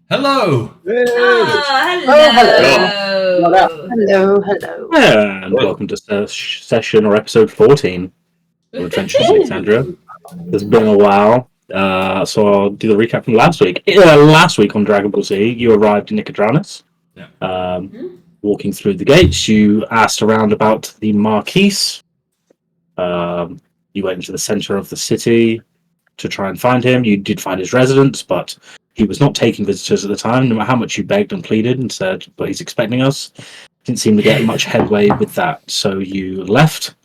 Hello! Hello. And welcome to session or episode 14 of Adventures in Exandria. It's been a while, so I'll do the recap from last week. Last week on Dragon Ball Z, you arrived in Nicodranus. Walking through the gates, you asked around about the Marquise. You went into the center of the city to try and find him. You did find his residence, but he was not taking visitors at the time, no matter how much you begged and pleaded and said, but he's expecting us. Didn't seem to get much headway with that, so you left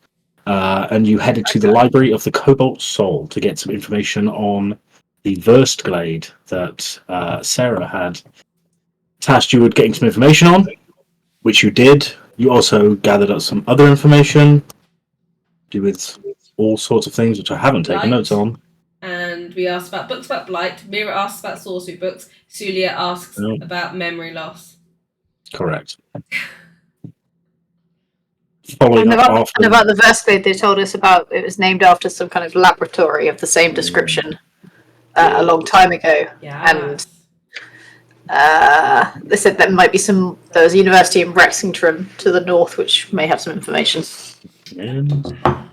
and you headed to the Library of the Cobalt Soul to get some information on the Verst Glade that Sarah had tasked you with getting some information on, which you did. You also gathered up some other information to do with all sorts of things, which I haven't taken notes on. And we asked about books about Blight. Meira asks about sorcery books. Soulia asks about memory loss. Correct. And about the Verst Glade, they told us about it was named after some kind of laboratory of the same description a long time ago. Yeah. And they said there might be there was a university in Brexington to the north, which may have some information.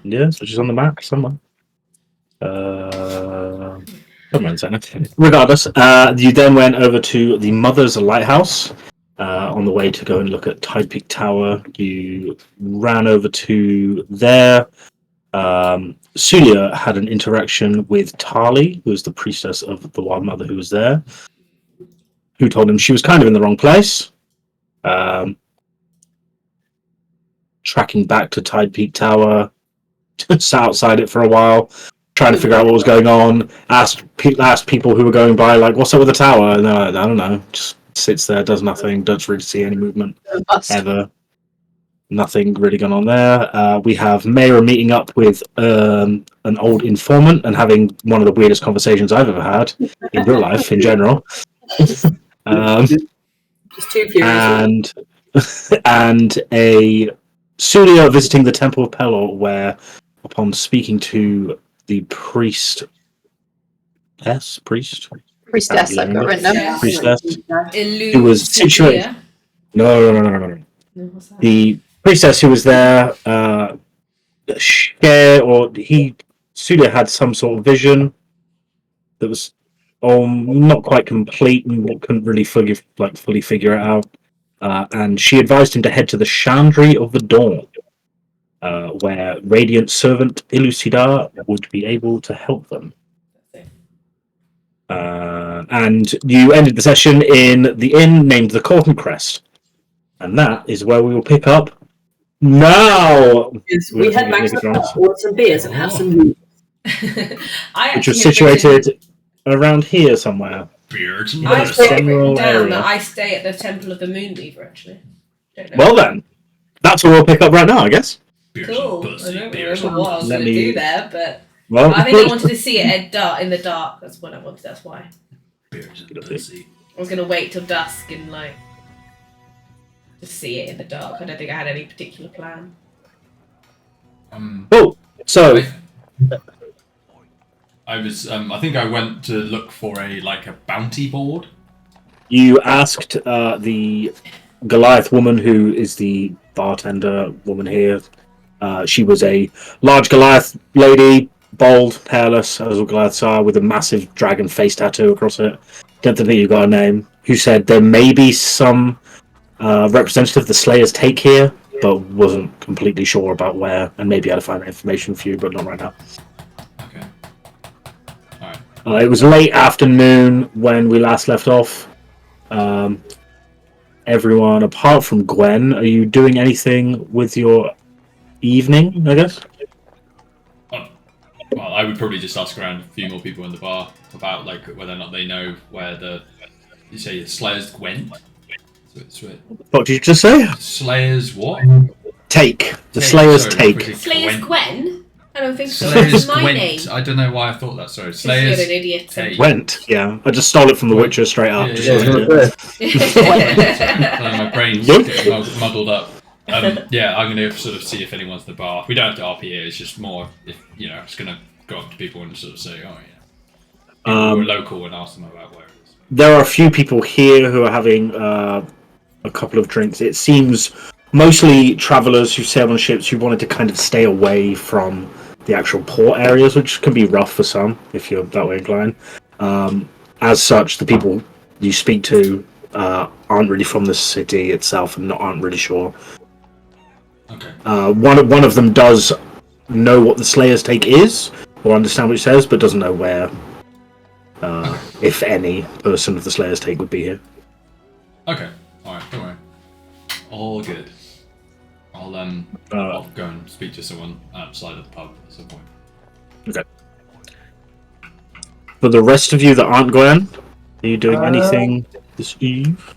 Yes, which is on the map somewhere. Regardless, you then went over to the Mother's Lighthouse on the way to go and look at Tide Peak Tower. You ran over to there. Soulia had an interaction with Tali, who was the priestess of the Wild Mother who was there, who told him she was kind of in the wrong place. Tracking back to Tide Peak Tower, sat outside it for a while, trying to figure out what was going on. Asked people who were going by, like, what's up with the tower? And they're like, I don't know. Just sits there, does nothing, don't really see any movement ever. Nothing really going on there. We have Meira meeting up with an old informant and having one of the weirdest conversations I've ever had in real life in general. Just too furious. And a Soulia visiting the Temple of Pelor, where upon speaking to the priestess, I've got written down. Priestess, who was situated. No. The priestess who was there, Soulia had some sort of vision that was not quite complete and couldn't really fully figure it out. And she advised him to head to the Chandri of the Dawn, where Radiant Servant Elucidar would be able to help them. And you ended the session in the inn named the Corton Crest. And that is where we will pick up now. We had Max order some beers and have some meat. Which was situated around here somewhere. Beards I written down that I stay at the Temple of the Moonweaver, actually. Well then, that's what we'll pick up right now, I guess. Cool. I don't remember what I was going to do there, but I think I wanted to see it in the dark. That's what I wanted. That's why. Beards and pussy. I was going to wait till dusk and just see it in the dark. I don't think I had any particular plan. So I was. I think I went to look for a bounty board. you asked the Goliath woman, who is the bartender woman here. She was a large Goliath lady, bald, hairless, as all Goliaths are, with a massive dragon face tattoo across it. Don't think you got a name. Who said there may be some representative the Slayers take here, but wasn't completely sure about where, and maybe I'd find that information for you, but not right now. Okay. Alright. It was late afternoon when we last left off. Everyone, apart from Gwen, are you doing anything with your evening, I guess? Well, I would probably just ask around a few more people in the bar about whether or not they know where you say Slayers went. What did you just say? Slayers what? Take. The Slayers take. Slayers Gwen? I don't think so. Slayers It's my Gwent. name. I don't know why I thought that. Sorry, You're Slayers. an idiot. Take. Went, yeah. I just stole it from The Witcher straight up. My brain's getting muddled up. Yeah, I'm going to sort of see if anyone's in the bar. We don't have to RP here. It's just more if just going to go up to people and sort of say, oh yeah, people who are local and ask them about where it is. there are a few people here who are having a couple of drinks. It seems mostly travelers who sail on ships who wanted to kind of stay away from the actual port areas, which can be rough for some if you're that way inclined. As such, the people you speak to aren't really from the city itself and aren't really sure. Okay. One of them does know what the Slayer's Take is, or understand what it says, but doesn't know where, if any, person of the Slayer's Take would be here. Okay. Alright, don't worry. All good. I'll go and speak to someone outside of the pub at some point. Okay. For the rest of you that aren't Gwen, are you doing anything this eve?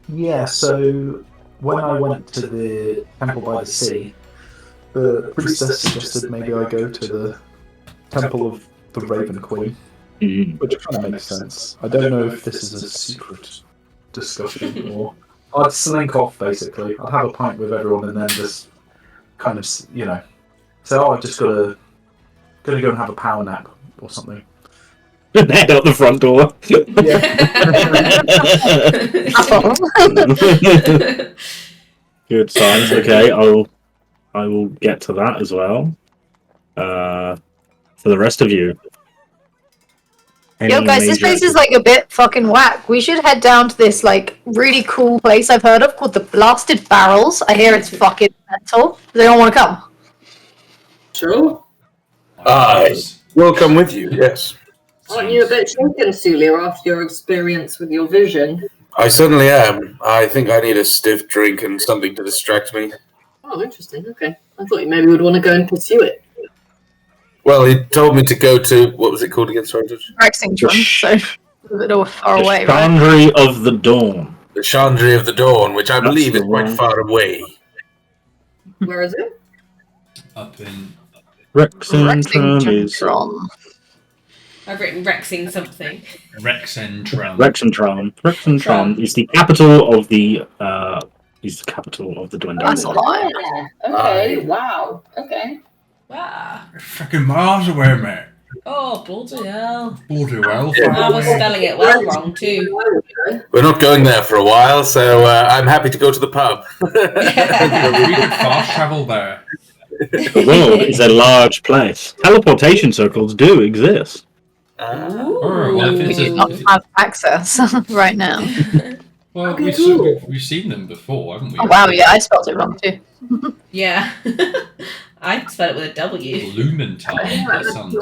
Yeah, so when I went to the temple by the sea, the priestess suggested maybe I go to the temple of the Raven Queen, which kind of makes sense. I don't know if this is a secret discussion or I'd slink off basically. I'd have a pint with everyone and then just kind of, say, oh, I've just gonna go and have a power nap or something. Head out the front door. Good signs. Okay, I will get to that as well. For the rest of you. Yo, guys, this place is like a bit fucking whack. We should head down to this like really cool place I've heard of called the Blasted Barrels. I hear it's fucking mental. Does anyone want to come? Sure. I will come with you, yes. Aren't you a bit shaken, Soulia, after your experience with your vision? I certainly am. I think I need a stiff drink and something to distract me. Oh, interesting. Okay. I thought you maybe would want to go and pursue it. Well, he told me to go to, what was it called again, sorry, Judge? Rexington, so a little far away, right? Menagerie of the Dawn. The Menagerie of the Dawn, which I believe is quite far away. Where is it? Up in... Rexington is... I've written Rexing something. Rexentron. Rexentron is the capital of the Gwendolyn. That's a lot. Okay, wow. Okay. Wow. Fucking miles away, mate. Oh, bloody hell. Bloody well. I was spelling it well wrong, too. We're not going there for a while, so I'm happy to go to the pub. We could fast travel there. The world is a large place. Teleportation circles do exist. Well, We do not have access right now. Well, we've seen them before, haven't we? Oh, wow, yeah, I spelled it wrong too. Yeah. I spelled it with a W. Blumenthal. That sounds...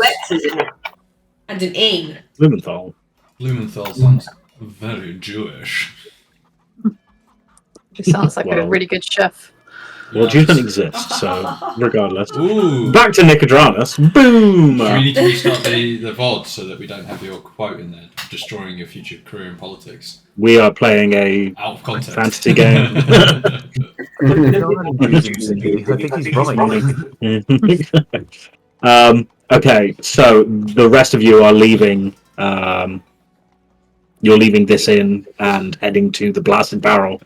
And an E. Blumenthal. Blumenthal sounds very Jewish. It sounds like a really good chef. Well, Jews don't exist, so regardless. Ooh. Back to Nicodranus. Boom! Do we need to restart the VOD so that we don't have your quote in there, destroying your future career in politics? We are playing a Out of context. fantasy game. I think he's right. Okay, so the rest of you are leaving. You're leaving this inn and heading to the Blasted Barrel,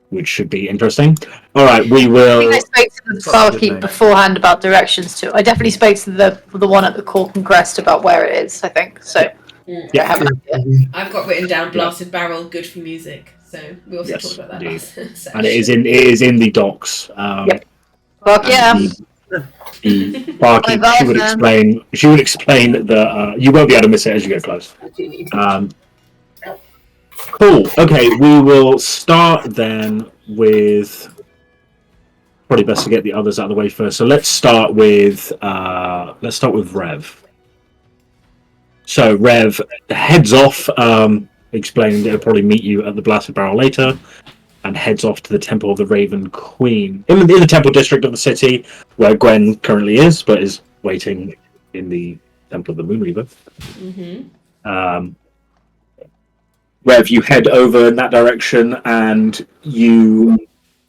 which should be interesting. All right, we will. I think I spoke to the barkeep beforehand about directions too. I definitely spoke to the one at the Cork and Crest about where it is. I think so. Yeah, I have an idea. I've got written down Blasted Barrel, good for music. So we also talked about that last session. and it is in the docks. Yep. Fuck yeah. The barkeep, she would explain that you won't be able to miss it as you get close. Cool. Okay, we will start then with. Probably best to get the others out of the way first. So let's start with Rev. So Rev heads off, explaining that he'll probably meet you at the Blasted Barrel later, and heads off to the Temple of the Raven Queen in the Temple District of the city, where Gwen currently is, but is waiting in the Temple of the Moonreaver. Mm-hmm. Rev, you head over in that direction, and you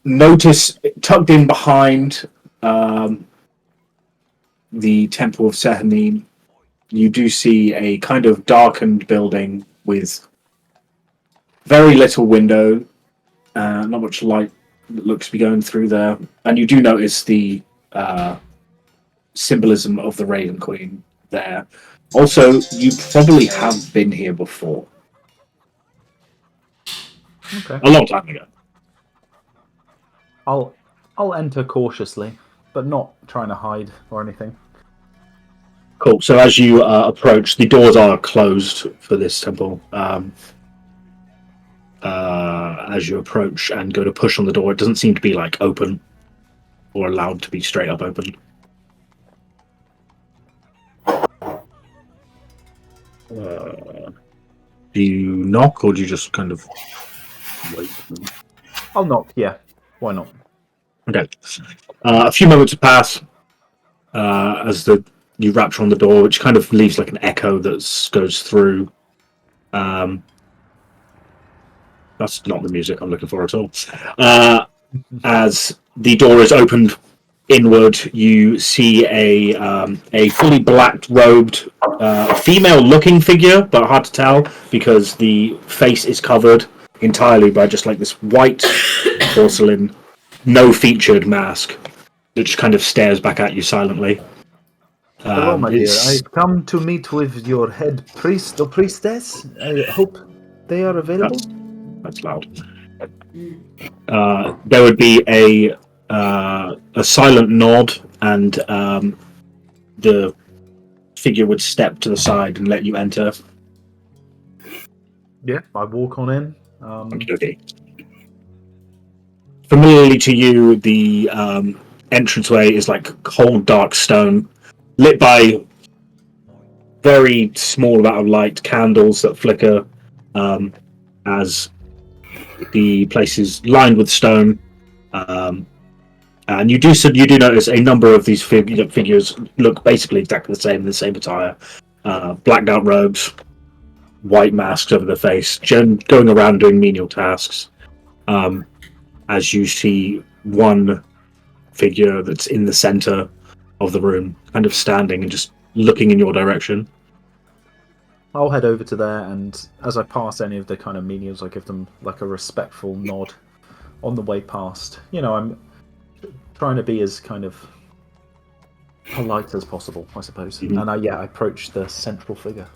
notice tucked in behind the Temple of Sehanine, you do see a kind of darkened building with very little window, not much light that looks to be going through there, and you do notice the symbolism of the Raven Queen there. Also, you probably have been here before. Okay. A long time ago. I'll enter cautiously, but not trying to hide or anything. Cool. So as you approach, the doors are closed for this temple. As you approach and go to push on the door, it doesn't seem to be like open or allowed to be straight up open. Do you knock, or do you just kind of wait? I'll knock. Yeah, why not? Okay. A few moments pass as you rapture on the door, which kind of leaves like an echo that goes through. That's not the music I'm looking for at all. As the door is opened inward, you see a fully black-robed, female-looking figure, but hard to tell because the face is covered entirely by just like this white porcelain, no-featured mask that just kind of stares back at you silently. Hello, my dear. I've come to meet with your head priest or priestess. I hope they are available. That's loud. There would be a silent nod, and the figure would step to the side and let you enter. Yeah, I walk on in. Okay. Familiarly to you, the entranceway is like cold, dark stone, lit by very small amount of light, candles that flicker, as the place is lined with stone. And you do notice a number of these figures look basically exactly the same attire, blacked out robes, white masks over their face, going around doing menial tasks. As you see one figure that's in the center of the room, kind of standing and just looking in your direction. I'll head over to there, and as I pass any of the kind of menials, I give them like a respectful nod on the way past. You know, I'm trying to be as kind of polite as possible, I suppose. Mm-hmm. And I approach the central figure.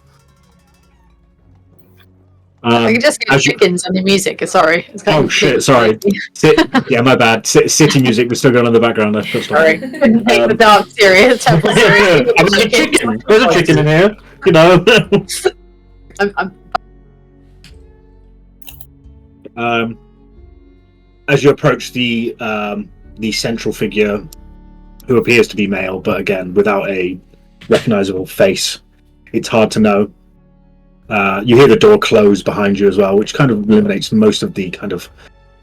I can just get chickens on the music. Sorry. Oh shit! Sorry. Yeah, my bad. City music was still going on in the background. Sorry. Take the dog serious. Temple serious. I mean, chicken. There's a chicken in here. You know. As you approach the central figure, who appears to be male, but again without a recognizable face, it's hard to know. You hear the door close behind you as well, which kind of eliminates most of the kind of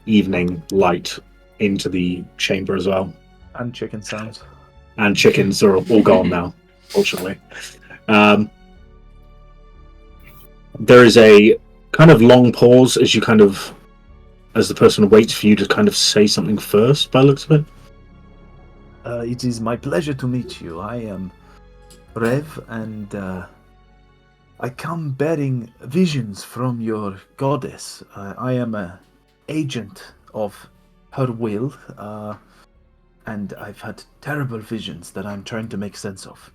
evening light into the chamber as well. And chicken sounds. And chickens are all gone now, fortunately. There is a kind of long pause as the person waits for you to kind of say something first, by the looks of it. It is my pleasure to meet you. I am Rafe, and I come bearing visions from your goddess. I am an agent of her will, and I've had terrible visions that I'm trying to make sense of.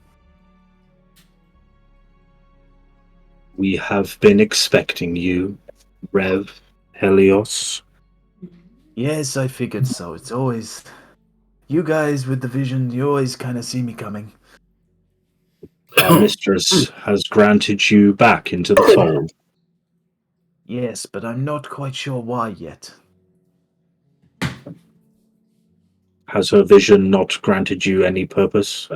We have been expecting you, Rev Helios. Yes, I figured so. It's always... You guys with the vision, you always kind of see me coming. Our mistress has granted you back into the fold. Yes, but I'm not quite sure why yet. Has her vision not granted you any purpose?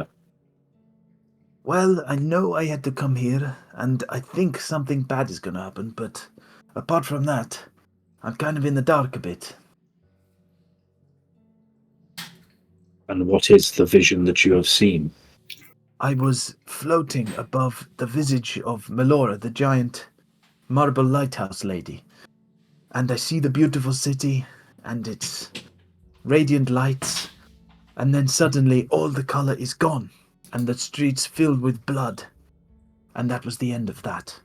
Well, I know I had to come here, and I think something bad is going to happen, but apart from that, I'm kind of in the dark a bit. And what is the vision that you have seen? I was floating above the visage of Melora, the giant marble lighthouse lady, and I see the beautiful city and its radiant lights, and then suddenly all the color is gone, and the streets filled with blood, and that was the end of that.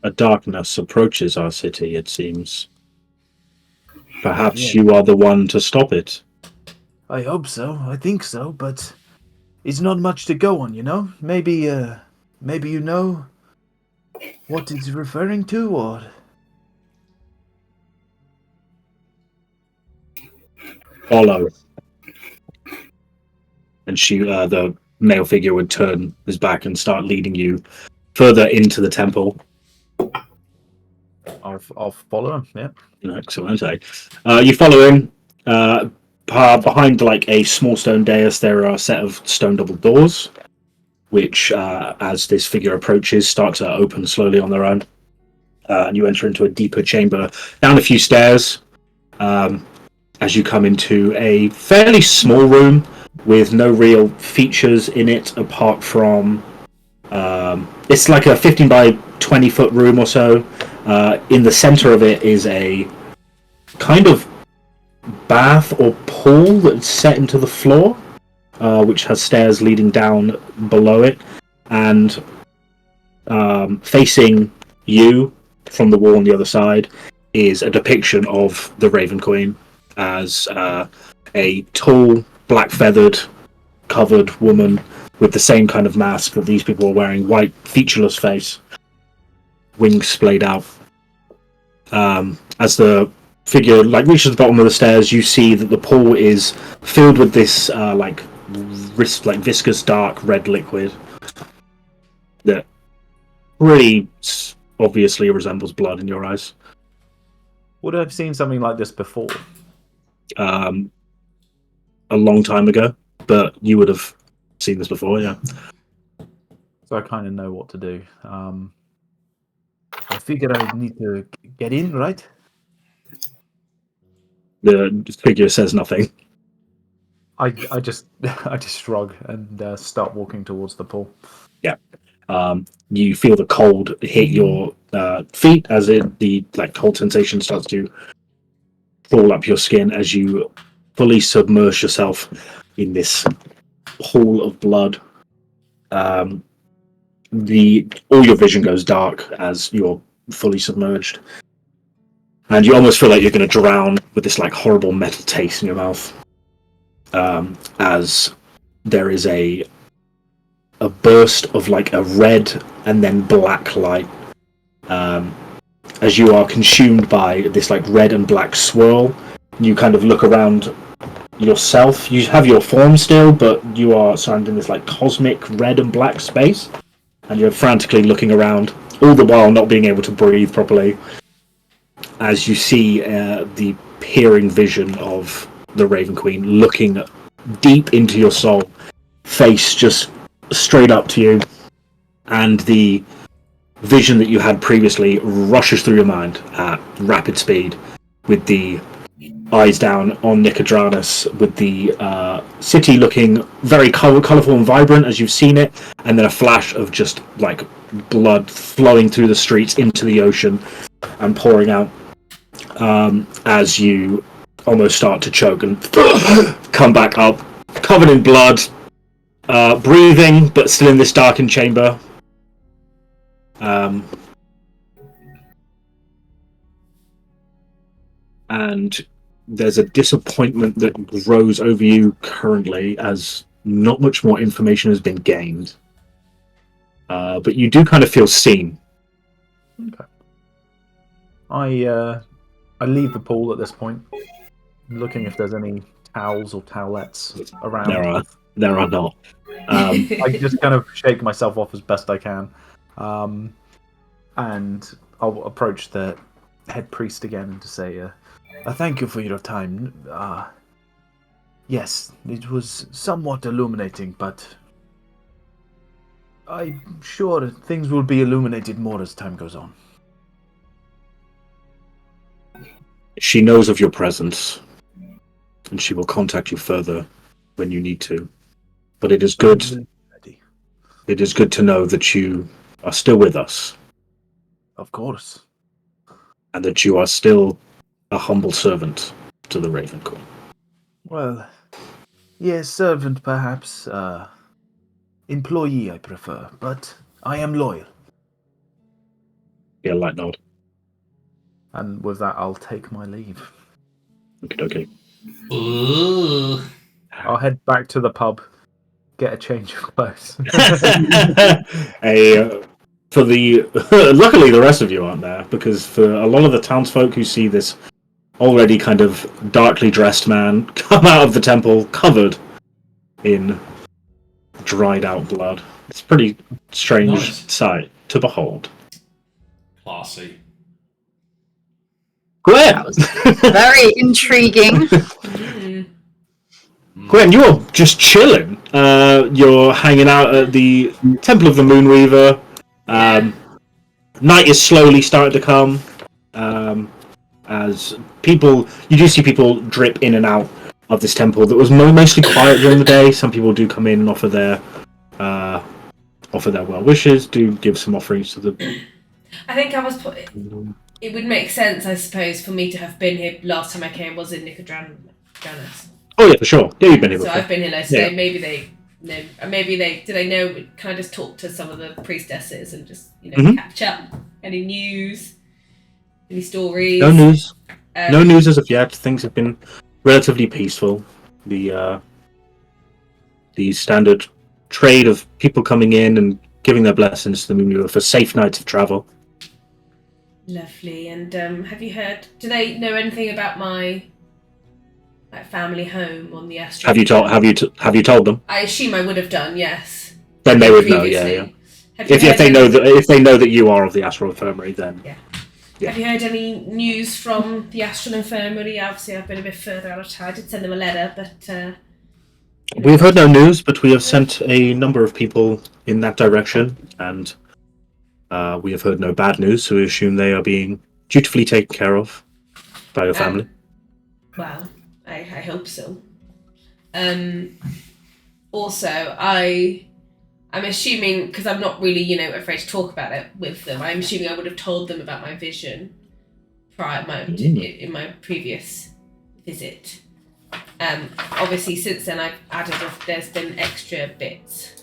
A darkness approaches our city, it seems. Perhaps you are the one to stop it. I hope so. I think so, but it's not much to go on, you know? Maybe you know What is he referring to, or? Follow. And the male figure would turn his back and start leading you further into the temple. I'll follow him. Yeah. Excellent. You follow him. Behind like a small stone dais, there are a set of stone double doors, which, as this figure approaches, start to open slowly on their own. And you enter into a deeper chamber, down a few stairs, as you come into a fairly small room with no real features in it apart from it's like a 15 by 20 foot room or so. In the center of it is a kind of bath or pool that's set into the floor, which has stairs leading down below it, and facing you from the wall on the other side is a depiction of the Raven Queen as a tall, black-feathered, covered woman with the same kind of mask that these people are wearing, white, featureless face, wings splayed out. As the figure reaches the bottom of the stairs, you see that the pool is filled with this viscous, dark red liquid that pretty obviously resembles blood in your eyes. Would I have seen something like this before? A long time ago, but you would have seen this before, yeah. So I kind of know what to do. I figure I need to get in, right? The figure says nothing. I just shrug and start walking towards the pool. Yeah. You feel the cold hit your feet as the cold sensation starts to crawl up your skin as you fully submerge yourself in this pool of blood. All your vision goes dark as you're fully submerged, and you almost feel like you're going to drown with this horrible metal taste in your mouth. As there is a burst of a red and then black light, as you are consumed by this red and black swirl. You kind of look around yourself. You have your form still, but you are surrounded in this cosmic red and black space, and you're frantically looking around, all the while not being able to breathe properly, as you see the peering vision of the Raven Queen looking deep into your soul, face just straight up to you, and the vision that you had previously rushes through your mind at rapid speed, with the eyes down on Nicodranus, with the city looking very colourful and vibrant as you've seen it, and then a flash of just blood flowing through the streets into the ocean and pouring out, as you almost start to choke and come back up, covered in blood, breathing, but still in this darkened chamber. And there's a disappointment that grows over you currently, as not much more information has been gained. But you do kind of feel seen. Okay. I leave the pool at this point, looking if there's any towels or towelettes around. There are not. I just kind of shake myself off as best I can, and I'll approach the head priest again and to say, thank you for your time. Yes, it was somewhat illuminating, but I'm sure things will be illuminated more as time goes on. She knows of your presence, and she will contact you further when you need to. But it is good. It is good to know that you are still with us. Of course. And that you are still a humble servant to the Raven Queen. Well, yes, servant perhaps. Employee I prefer, but I am loyal. Yeah, light nod. And with that, I'll take my leave. Okay. Ooh. I'll head back to the pub, get a change of clothes. for the luckily the rest of you aren't there, because for a lot of the townsfolk who see this already kind of darkly dressed man come out of the temple covered in dried out blood, it's a pretty strange sight to behold. Classy. Gwen! Very intriguing. Gwen, you're just chilling. You're hanging out at the Temple of the Moonweaver. Night is slowly starting to come. As you do see people drip in and out of this temple that was mostly quiet during the day. Some people do come in and offer their well wishes, do give some offerings to the. I think it would make sense, I suppose, for me to have been here last time I came was in Nicodranas. Oh yeah, for sure. Yeah, you've been here before. So I've been here last day. Maybe they know. Did I know? Can I just talk to some of the priestesses and just catch up? Any news? Any stories? No news. No news as of yet. Things have been relatively peaceful. The standard trade of people coming in and giving their blessings to the Moonweaver for safe nights of travel. Lovely. And have you heard? Do they know anything about my family home on the Astral? Have you told them? I assume I would have done. Yes. Then they would know. Yeah. If they know that you are of the Astral Infirmary, then. Yeah. Have you heard any news from the Astral Infirmary? Obviously, I've been a bit further out of town. I did send them a letter, but. We've heard no news, but we have sent a number of people in that direction, and we have heard no bad news, so we assume they are being dutifully taken care of by your family. Well, I hope so. Also, I'm assuming, because I'm not really, afraid to talk about it with them, I'm assuming I would have told them about my vision in my previous visit. Obviously, since then, I've added there's been extra bits.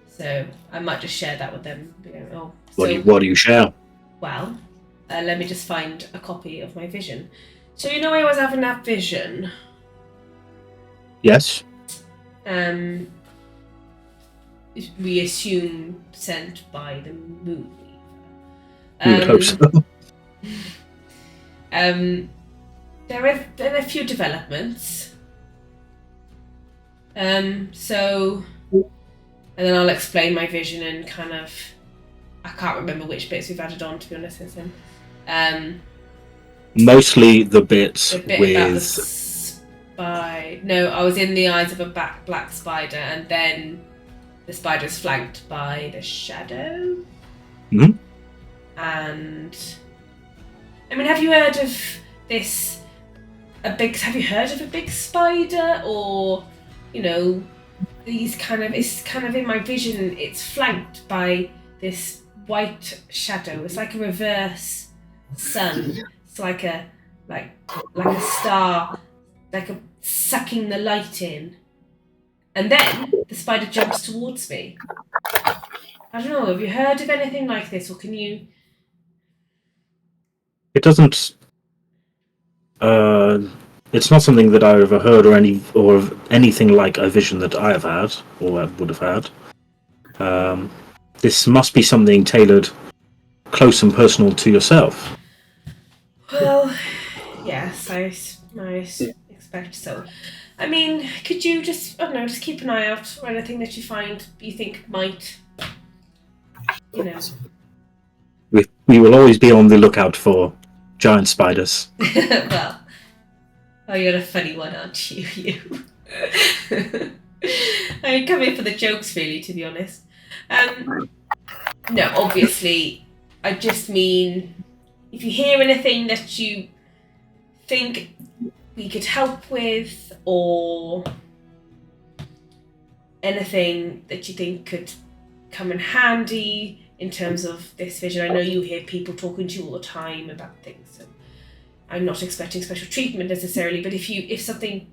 So I might just share that with them. What do you share? Well, let me just find a copy of my vision. So I was having that vision. Yes. We assume sent by the Moonweaver. We would hope so. There have been a few developments. And then I'll explain my vision and kind of. I can't remember which bits we've added on, to be honest with him. Mostly the bits with. No, I was in the eyes of a black spider, and then the spider's flanked by the shadow. Mm-hmm. And have you heard of this? Have you heard of a big spider, or these it's kind of in my vision. It's flanked by this white shadow. It's like a reverse sun. It's like a star, like a sucking the light in. And then the spider jumps towards me. I don't know. Have you heard of anything like this, or can you? It doesn't. It's not something that I've ever heard or anything like a vision that I have had or would have had. This must be something tailored, close and personal to yourself. Well, yes, I expect so. Could you just just keep an eye out for anything that you think might, We will always be on the lookout for giant spiders. Well, you're a funny one, aren't you? You. I come here for the jokes, really, to be honest. No, obviously, I just mean, if you hear anything that you think we could help with, or anything that you think could come in handy in terms of this vision. I know you hear people talking to you all the time about things, so I'm not expecting special treatment necessarily, but if something,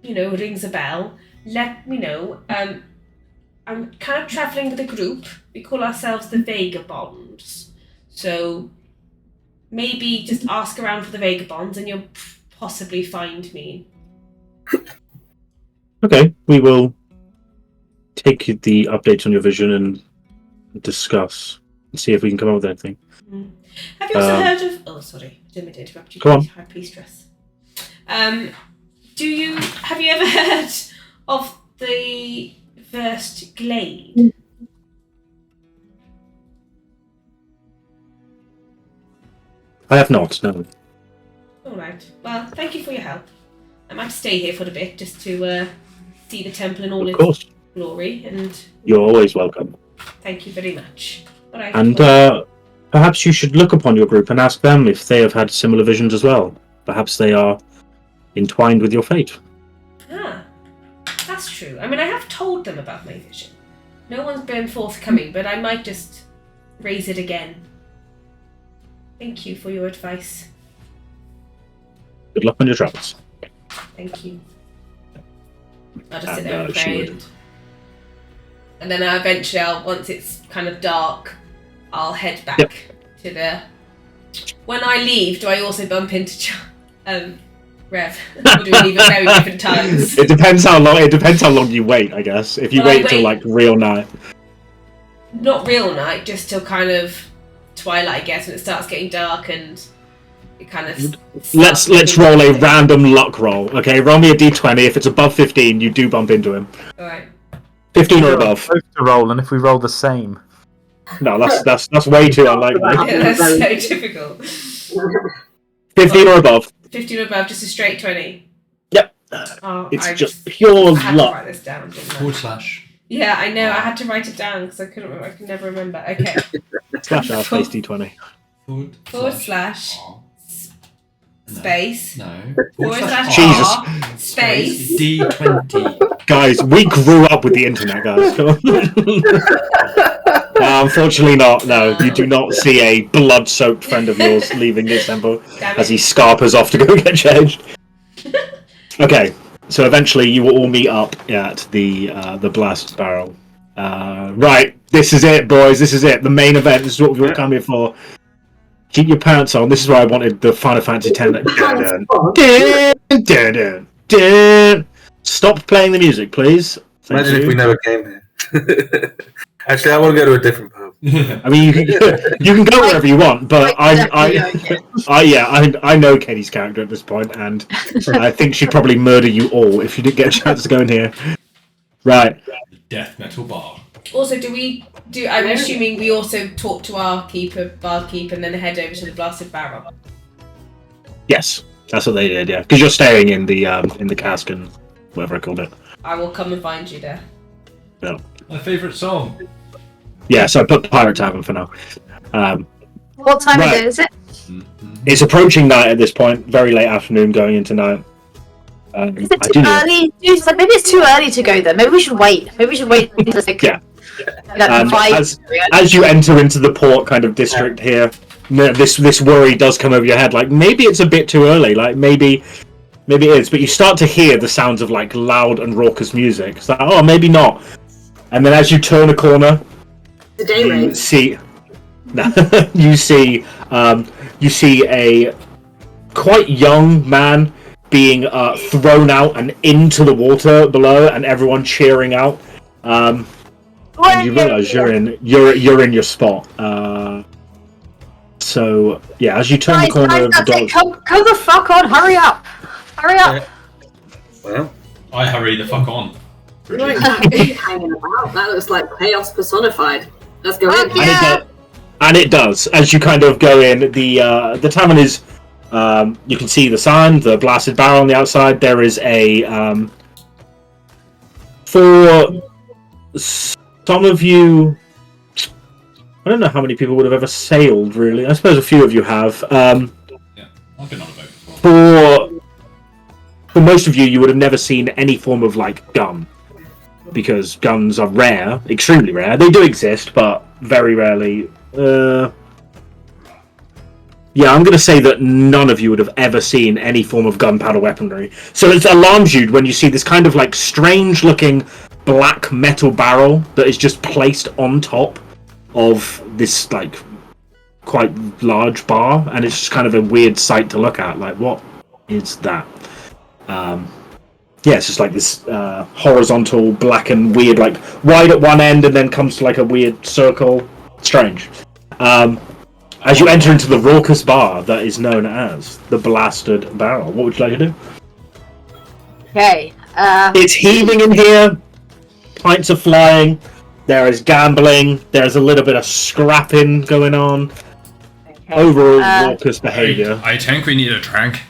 rings a bell, let me know. I'm kind of travelling with a group. We call ourselves the Vagabonds. So maybe just ask around for the Vagabonds and you'll possibly find me. Okay, we will take the updates on your vision and discuss see if we can come up with anything. Have you also heard of? Oh, sorry, I didn't mean to interrupt you. Go on. High Priestess. Have you ever heard of the first glade? I have not. No. All right. Well, thank you for your help. I might stay here for a bit just to see the temple in all Of course. its glory, and You're always welcome. thank you very much. All right. And perhaps you should look upon your group and ask them if they have had similar visions as well. Perhaps they are entwined with your fate. That's true. I mean, I have told them about my vision. No one's been forthcoming, but I might just raise it again. Thank you for your advice. Good luck on your travels. Thank you. I'll just sit there and she pray. would. And then eventually, once it's kind of dark, I'll head back to the... When I leave, do I also bump into Rev? Or do we leave at very different times? It depends how long you wait, I guess. If you wait till like real night. Not real night, just till kind of twilight, I guess, when it starts getting dark and it kind of... Let's roll a random luck roll. Okay, roll me a d20. If it's above 15, you do bump into him. Alright. 15 or above. We're supposed to roll, and if we roll the same. No, that's way too unlikely. Yeah, that's so difficult. 15 or above. 15 or above, just a straight 20. Yep. Oh, It's just pure I had to luck. write this down, didn't I? / Yeah, I know. I had to write it down because I couldn't remember. I could never remember. Okay. Slash our face d20. Forward slash R. space. No. Forward slash Jesus. R space. D20. Guys, we grew up with the internet, guys. No, unfortunately not. No, you do not see a blood-soaked friend of yours leaving this temple as he scarpers off to go get changed. Okay, so eventually you will all meet up at the blast barrel. Right, this is it, boys. This is it. The main event. This is what we've come here for. Keep your pants on. This is where I wanted the Final Fantasy X. Stop playing the music, please. Thank Imagine you. if we never came here. Actually, I want to go to a different pub. I mean, you can go wherever you want, but I know Katie's character at this point, and I think she'd probably murder you all if you didn't get a chance to go in here. Right. Death metal bar. Also, I'm assuming we also talk to our barkeep, and then head over to the blasted barrel. Yes, that's what they did. Yeah, because you're staying in the cask and whatever I called it. I will come and find you there. No. My favourite song. Yeah, so I put Pirate Tavern for now. What time Right. of day is it? It's approaching night at this point. Very late afternoon, going into night. Is it too early? Dude, maybe it's too early to go there. Maybe we should wait. Until like, Yeah. like As you enter into the port kind of district here, this worry does come over your head. Like maybe it's a bit too early. Like maybe it is. But you start to hear the sounds of like loud and raucous music. It's like, oh, maybe not. And then as you turn a corner, The day you rate. see you see a quite young man being thrown out and into the water below, and everyone cheering out. And you realise you're in your spot. So yeah, as you turn the corner of the door, come the fuck on! Hurry up! Hurry up! Well, I hurry the fuck on. Right, hanging about. That looks like chaos personified. Let's go in. Yeah. and it does. As you kind of go in, the tavern is. You can see the sign, the blasted barrel on the outside. There is a for some of you. I don't know how many people would have ever sailed. Really, I suppose a few of you have. Yeah, I've been on a boat before. For most of you, you would have never seen any form of like gun, because guns are rare, extremely rare. They do exist, but very rarely. Yeah, I'm going to say that none of you would have ever seen any form of gunpowder weaponry. So it alarms you when you see this kind of like strange-looking black metal barrel that is just placed on top of this like quite large bar, and it's just kind of a weird sight to look at. Like, what is that? Yeah, it's just like this horizontal, black and weird, like wide at one end, and then comes to like a weird circle. Strange. As you enter into the raucous bar that is known as the Blasted Barrel, what would you like to do? Okay. It's heaving in here. Pints are flying. There is gambling. There's a little bit of scrapping going on. Okay. Overall raucous behaviour. I think we need a drink.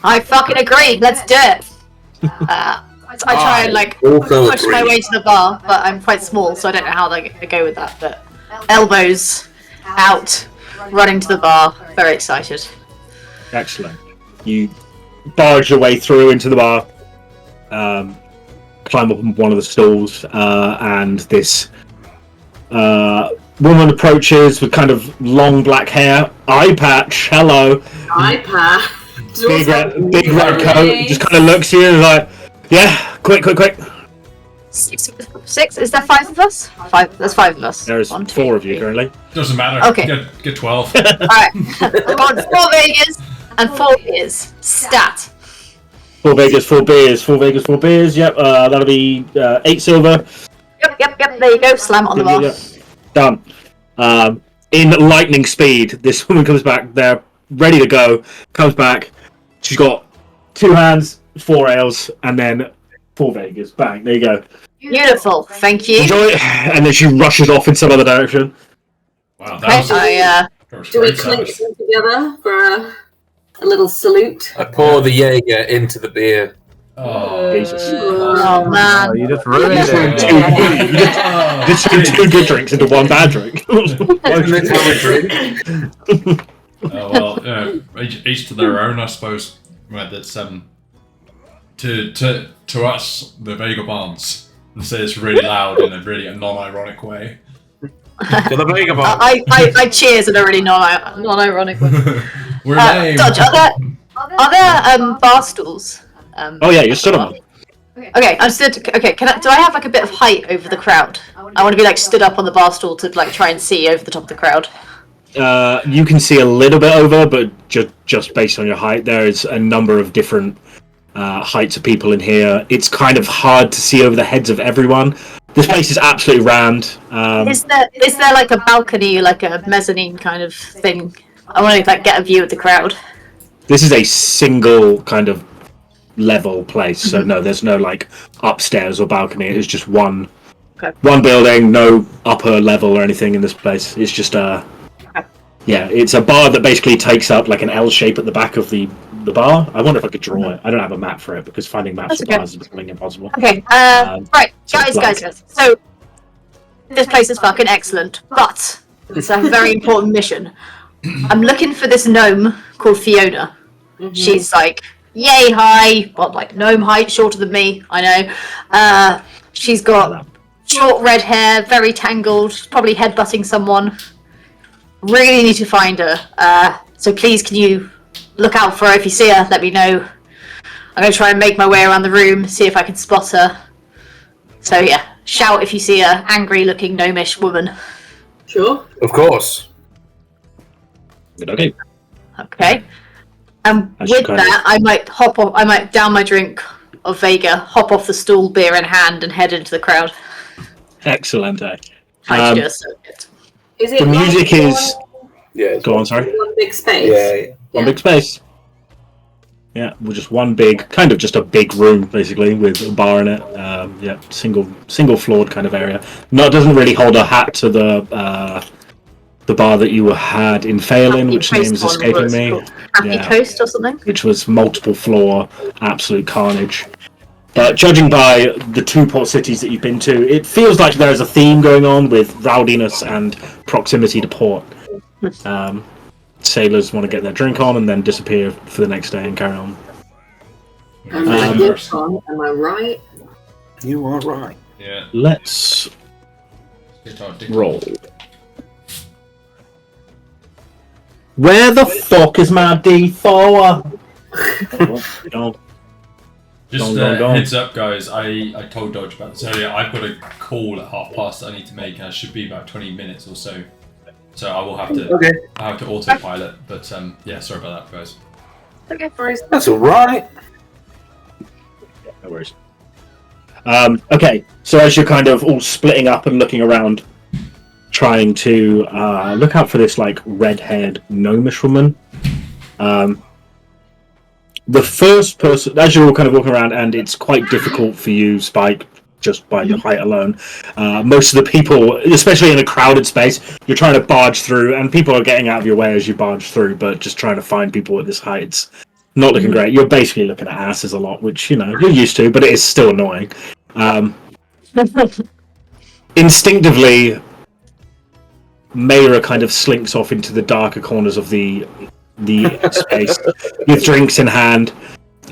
I fucking agree. Let's do it. I try and push my way to the bar, but I'm quite small, so I don't know how they go with that. But elbows out, running to the bar, very excited. Excellent. You barge your way through into the bar, climb up on one of the stools, and this woman approaches with kind of long black hair, eye patch. Hello. Eye patch. Big red coat. Just kind of looks at you and is like, yeah, quick. 6? Is there 5 of us? 5. There's 5 of us. There's 1, 2, 4 of you 3. currently. Doesn't matter. Okay. Get 12. Alright. I want 4 Vegas and 4 beers. Stat. 4 Vegas, 4 beers. 4 Vegas, 4 beers. Yep, that'll be 8 silver. Yep. There you go. Slam it on the bar. Yep. Done. In lightning speed, this woman comes back. They're ready to go. Comes back. She's got 2 hands, 4 ales, and then 4 Vegas. Bang. There you go. Beautiful. Thank you. Enjoy it. And then she rushes off in some other direction. Wow, that was Do we great clink service. them together for a little salute? I pour the Jaeger into the beer. Oh, Jesus. Oh man. Oh, you just ruined You it. just turned 2 good drinks into 1 bad drink. well, each to their own, I suppose. Right, that's to us, the Vagabonds. And say it's really loud in a really non-ironic way. To the Vagabond. I cheers in a really non-ironic way. We're lame. Dodge, are there bar stools? Oh yeah, you're stood on one. Okay, I'm stood. Okay, do I have a bit of height over the crowd? I want to be stood up on the bar stool to try and see over the top of the crowd. You can see a little bit over, but just based on your height, there is a number of different heights of people in here. It's kind of hard to see over the heads of everyone. This place is absolutely rammed. Is there a balcony, a mezzanine kind of thing? I want to get a view of the crowd. This is a single kind of level place, so no, there's no upstairs or balcony. It's just one building, no upper level or anything in this place. It's just it's a bar that basically takes up an L shape at the back of the bar. I wonder if I could draw it. I don't have a map for it because finding maps for bars is becoming impossible. Okay, right, guys. So this place is fucking excellent, but it's a very important mission. I'm looking for this gnome called Fiona. She's yay high, gnome height, shorter than me, I know. She's got short red hair, very tangled, probably headbutting someone. Really need to find her. So please, can you look out for her? If you see her, let me know. I'm going to try and make my way around the room, see if I can spot her. So yeah, shout if you see a angry-looking gnomish woman. Sure. Of course. Okay. Okay. And with that, I might down my drink of Vega, hop off the stool, beer in hand, and head into the crowd. Excellent. Trying to do a circuit. Is it The music is. Yeah. Go on, sorry. one big space? Yeah. One big space. Yeah, we're just one big, kind of just a big room, basically, with a bar in it. Single floored kind of area. No, it doesn't really hold a hat to the bar that you had in Phelan, which name is escaping me. Happy Coast or something? Which was multiple floor, absolute carnage. But judging by the 2 port cities that you've been to, it feels like there is a theme going on with rowdiness and proximity to port. Sailors want to get their drink on and then disappear for the next day and carry on. Am I right? You are right. Yeah. Let's roll. Where the fuck is my D4? Just Don't. heads up, guys. I told Dodge about this earlier. I've got a call at 1:30 I need to make, and it should be about 20 minutes or so. So I will have to. Okay. I have to autopilot, but yeah, sorry about that, guys. Okay. That's all right. No worries. Okay, so as you're kind of all splitting up and looking around, trying to look out for this like red-haired gnomish woman. The first person, as you're all kind of walking around, and it's quite difficult for you, Spike, just by your height alone. Most of the people, especially in a crowded space, you're trying to barge through, and people are getting out of your way as you barge through, but just trying to find people at this height, it's not looking great. You're basically looking at asses a lot, which, you know, you're used to, but it is still annoying. Instinctively, Meira kind of slinks off into the darker corners of the space with drinks in hand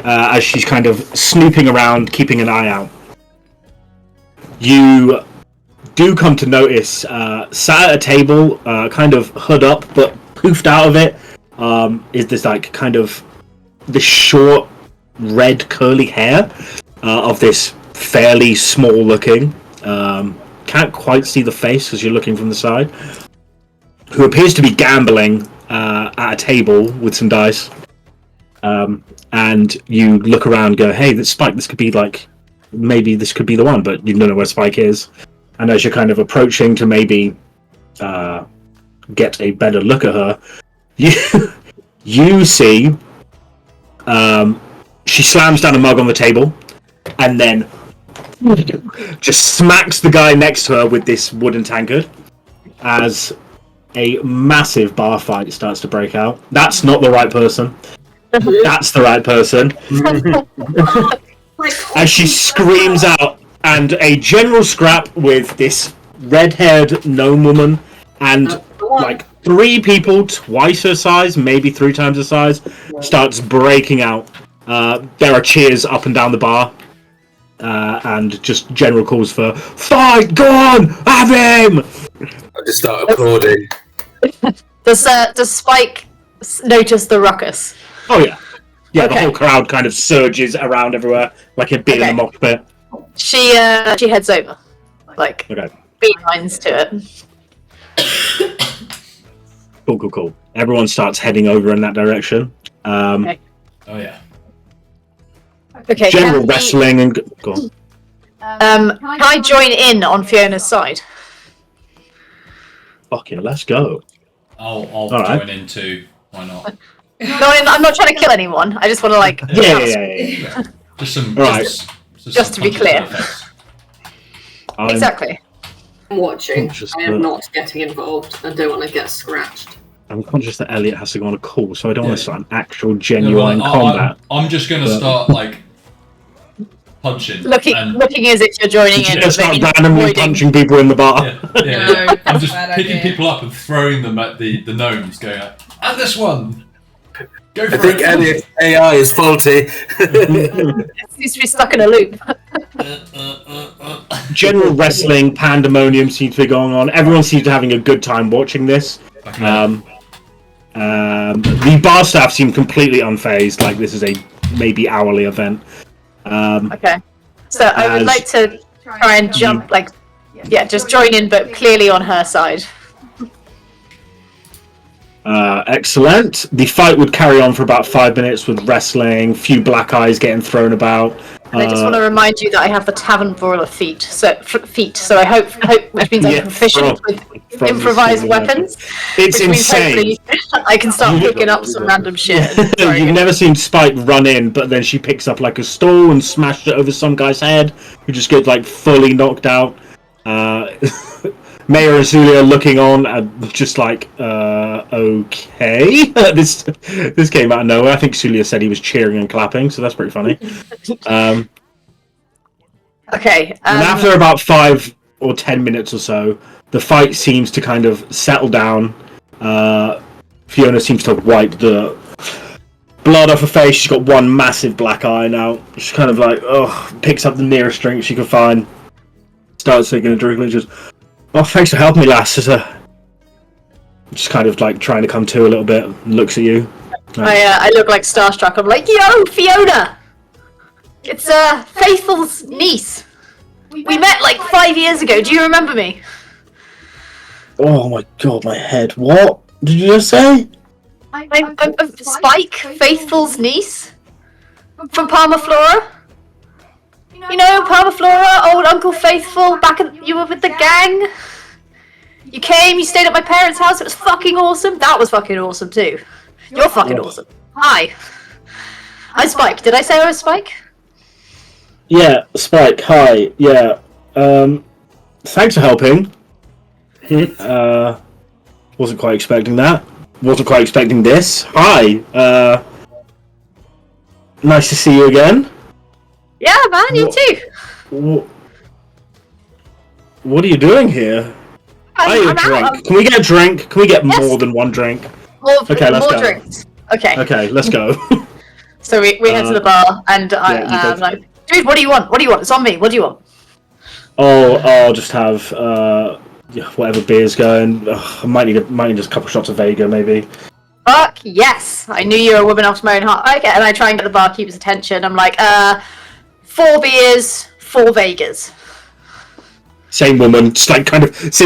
as she's kind of snooping around, keeping an eye out. You do come to notice, sat at a table, kind of hood up, but poofed out of it, is this like kind of this short, red, curly hair of this fairly small looking, can't quite see the face because you're looking from the side, who appears to be gambling at a table with some dice. And you look around and go, hey, this Spike, this could be like, maybe this could be the one, but you don't know where Spike is. And as you're kind of approaching to maybe get a better look at her, you see she slams down a mug on the table and then just smacks the guy next to her with this wooden tankard as a massive bar fight starts to break out. That's not the right person. That's the right person. As she screams out, and a general scrap with this red-haired gnome woman and like 3 people twice her size, maybe 3 times her size, starts breaking out. There are cheers up and down the bar, and just general calls for fight, go on, have him! I just start applauding. Does Spike notice the ruckus? Oh yeah. Yeah, Okay. The whole crowd kind of surges around everywhere, like it'd be in a mosh pit. She heads over, like Okay. beelines to it. Cool. Everyone starts heading over in that direction. Okay. Oh yeah. Okay. General can wrestling and go on. can I join in on Fiona's side? Fucking let's go. I'll All right. join in too. Why not? No, I'm not trying to kill anyone. I just want to like. Yeah. Just some. Right. Just to be some clear. effects. I'm Exactly. I'm watching. conscious I am that- not getting involved. I don't want to get scratched. I'm conscious that Elliot has to go on a call, so I don't want Yeah. to start an actual No, genuine well, combat. I'm just gonna But- start like punching. Looking as if you're joining in. Just start but randomly avoiding- punching people in the bar. Yeah. No, that's I'm a just bad picking idea. people up and throwing them at the gnomes, going, and this one. Go for I think it. Elliot's AI is faulty. Seems to be stuck in a loop. General wrestling pandemonium seems to be going on. Everyone seems to be having a good time watching this. Okay. The bar staff seem completely unfazed, like this is a maybe hourly event. Okay. So I would As- like to try and jump, like, yeah, just join in, but clearly on her side. Excellent. The fight would carry on for about 5 minutes with wrestling, few black eyes getting thrown about. And I just want to remind you that I have the tavern brawler feat. So I hope, which means I'm Yeah, proficient with from improvised the- weapons. It's Which means insane. hopefully I can start picking up some random shit. You've never seen Spike run in, but then she picks up like a stool and smashes it over some guy's head, who just gets like fully knocked out. Meira and Soulia looking on and just like, okay. This came out of nowhere. I think Soulia said he was cheering and clapping, so that's pretty funny. Okay. And after about 5 or 10 minutes or so, the fight seems to kind of settle down. Fiona seems to have wiped the blood off her face. She's got one massive black eye now. She's kind of like, picks up the nearest drink she can find, starts taking a drink, and just, thanks for helping me, lass. Just kind of like trying to come to a little bit, looks at you. I look like starstruck. I'm like, yo, Fiona! It's Faithful's niece. We met like 5 years ago. Do you remember me? Oh my god, my head. What did you just say? I'm Spike, Faithful's niece. From Palmaflora. You know, Palmaflora, old Uncle Faithful, you were with the gang. You came, you stayed at my parents' house, it was fucking awesome. That was fucking awesome too. You're fucking awesome. Hi. I'm Spike. Did I say I was Spike? Yeah, Spike, hi. Yeah. Thanks for helping. Wasn't quite expecting that. Wasn't quite expecting this. Hi. Nice to see you again. Yeah, man, you too. What are you doing here? I'm drink. out. Can we get a drink? Can we get Yes. more than one drink? Okay, let's more go. drinks. Okay. Okay, let's go. So we head to the bar, and I'm like, dude, what do you want? What do you want? It's on me. What do you want? I'll just have whatever beer's going. I might need just a couple shots of Vega, maybe. Fuck yes! I knew you were a woman after my own heart. Okay, and I try and get the barkeeper's attention. I'm like, 4 beers, 4 Vegas. Same woman, same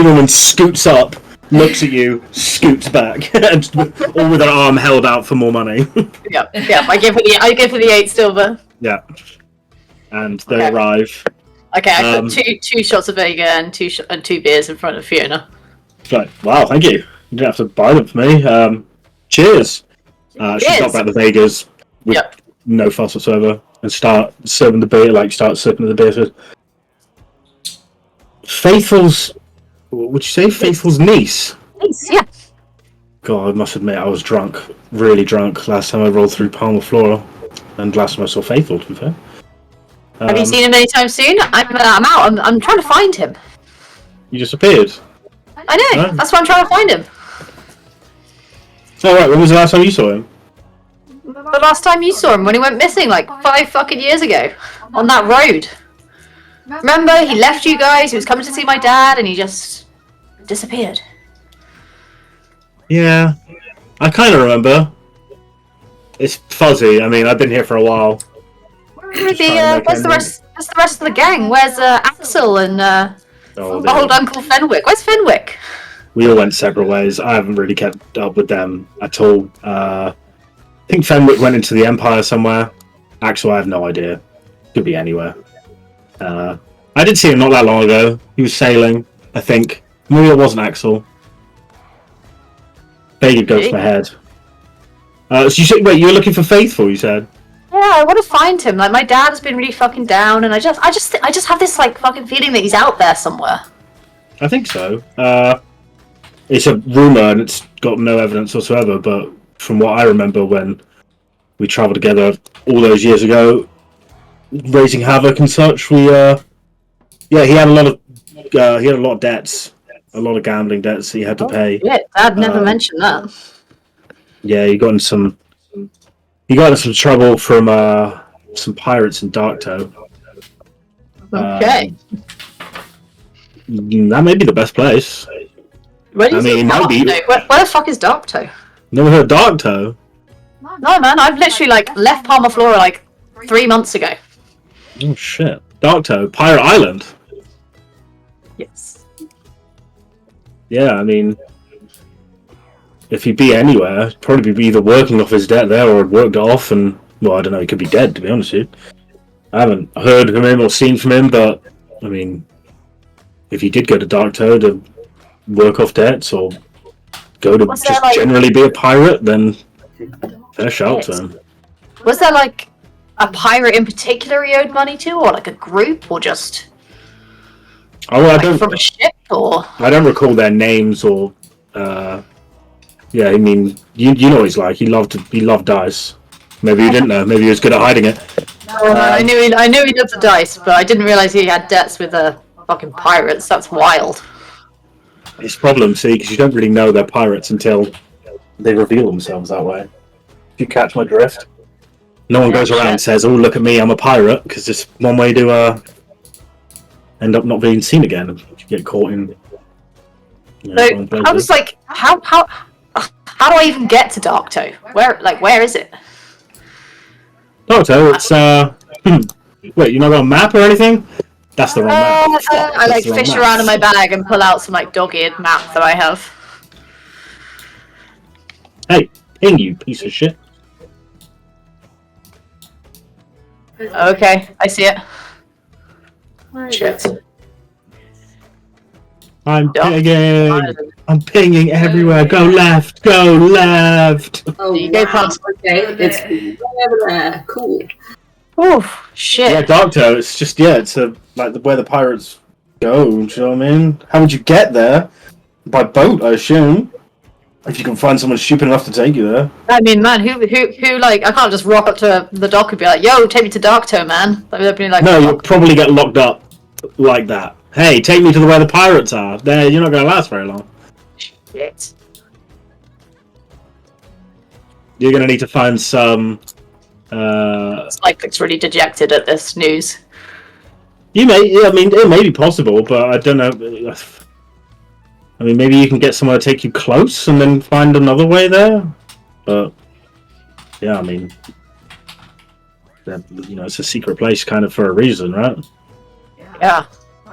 woman scoots up, looks at you, scoots back, and all with her arm held out for more money. Yeah. I give her the 8 silver. Yeah. And they arrive. Okay, I put two shots of Vega and two beers in front of Fiona. Right. Wow, thank you. You didn't have to buy them for me. Cheers. She got back the Vegas with no fuss whatsoever and start serving the beer, start sipping the beer. So, Faithful's... Would you say Faithful's niece? Niece, yeah. God, I must admit, I was drunk. Really drunk last time I rolled through Palma Flora. And last time I saw Faithful, to be fair. Have you seen him anytime soon? I'm out. I'm trying to find him. You disappeared? I know. Oh. That's why I'm trying to find him. Oh, right. When was the last time you saw him? The last time you saw him, when he went missing 5 fucking years ago. On that road. Remember, he left you guys, he was coming to see my dad, and he just disappeared. Yeah. I kind of remember. It's fuzzy. I mean, I've been here for a while. Where's the rest of the gang? Where's Axel and old Uncle Fenwick? Where's Fenwick? We all went separate ways. I haven't really kept up with them at all. I think Fenwick went into the Empire somewhere. Axel, I have no idea. Could be anywhere. I did see him not that long ago. He was sailing, I think. Maybe it wasn't Axel. Vega goes to my head. So you said, wait, you were looking for Faithful, you said? Yeah, I want to find him. My dad has been really fucking down, and I just have this fucking feeling that he's out there somewhere. I think so. It's a rumor, and it's got no evidence whatsoever. But from what I remember, when we travelled together all those years ago, raising havoc and such, he had a lot of debts, a lot of gambling debts that he had to pay. Yeah, Dad never mentioned that. Yeah, he got in some trouble from some pirates in Darktoe. Okay. That may be the best place. Where do you think Darktoe? Where the fuck is Darktoe? Never heard of Darktoe? No, man, I've literally left Palma Flora 3 months ago. Oh shit. Darktoe, Pirate Island. Yes. Yeah, I mean, if he'd be anywhere, he'd probably be either working off his debt there or had worked it off and, well, I don't know, he could be dead, to be honest with you. I haven't heard from him or seen from him, but, I mean, if he did go to Darktoe to work off debts or go to generally be a pirate, then fair shout to him. Was there a pirate in particular he owed money to, or a group, or just from a ship, or I don't recall their names or yeah, I mean, you know what he's like. He loved dice. Maybe you didn't know. Maybe he was good at hiding it. I knew he loved the dice, but I didn't realize he had debts with fucking pirates. That's wild. It's a problem, see, because you don't really know they're pirates until they reveal themselves that way. If you catch my drift. No one goes around and says, "Oh, look at me, I'm a pirate," because it's one way to end up not being seen again if you get caught in. So I was how do I even get to Darktoe? Where is it? Darktoe, it's wait, you not got a map or anything? That's the wrong map. I fish around in my bag and pull out some dog-eared map that I have. Hey, ping you piece of shit. Okay, I see it. Shit. I'm pinging. I'm pinging everywhere. Go left. Go left. Oh, You go past. Okay, it's way over there. Cool. Oh shit! Yeah, Darktoe. It's just it's like where the pirates go. Do you know what I mean? How would you get there? By boat, I assume. If you can find someone stupid enough to take you there. I mean, man, who like, I can't just rock up to the dock and be like, "Yo, take me to Darktoe, man." They'd be like, No, you'll probably get locked up like that. Hey, take me to where the pirates are. There, you're not going to last very long. shit. You're going to need to find some. Spike's really dejected at this news. You may. I mean, it may be possible, but I don't know. I mean, maybe you can get someone to take you close and then find another way there. But yeah, I mean, it's a secret place kind of for a reason, right? Yeah.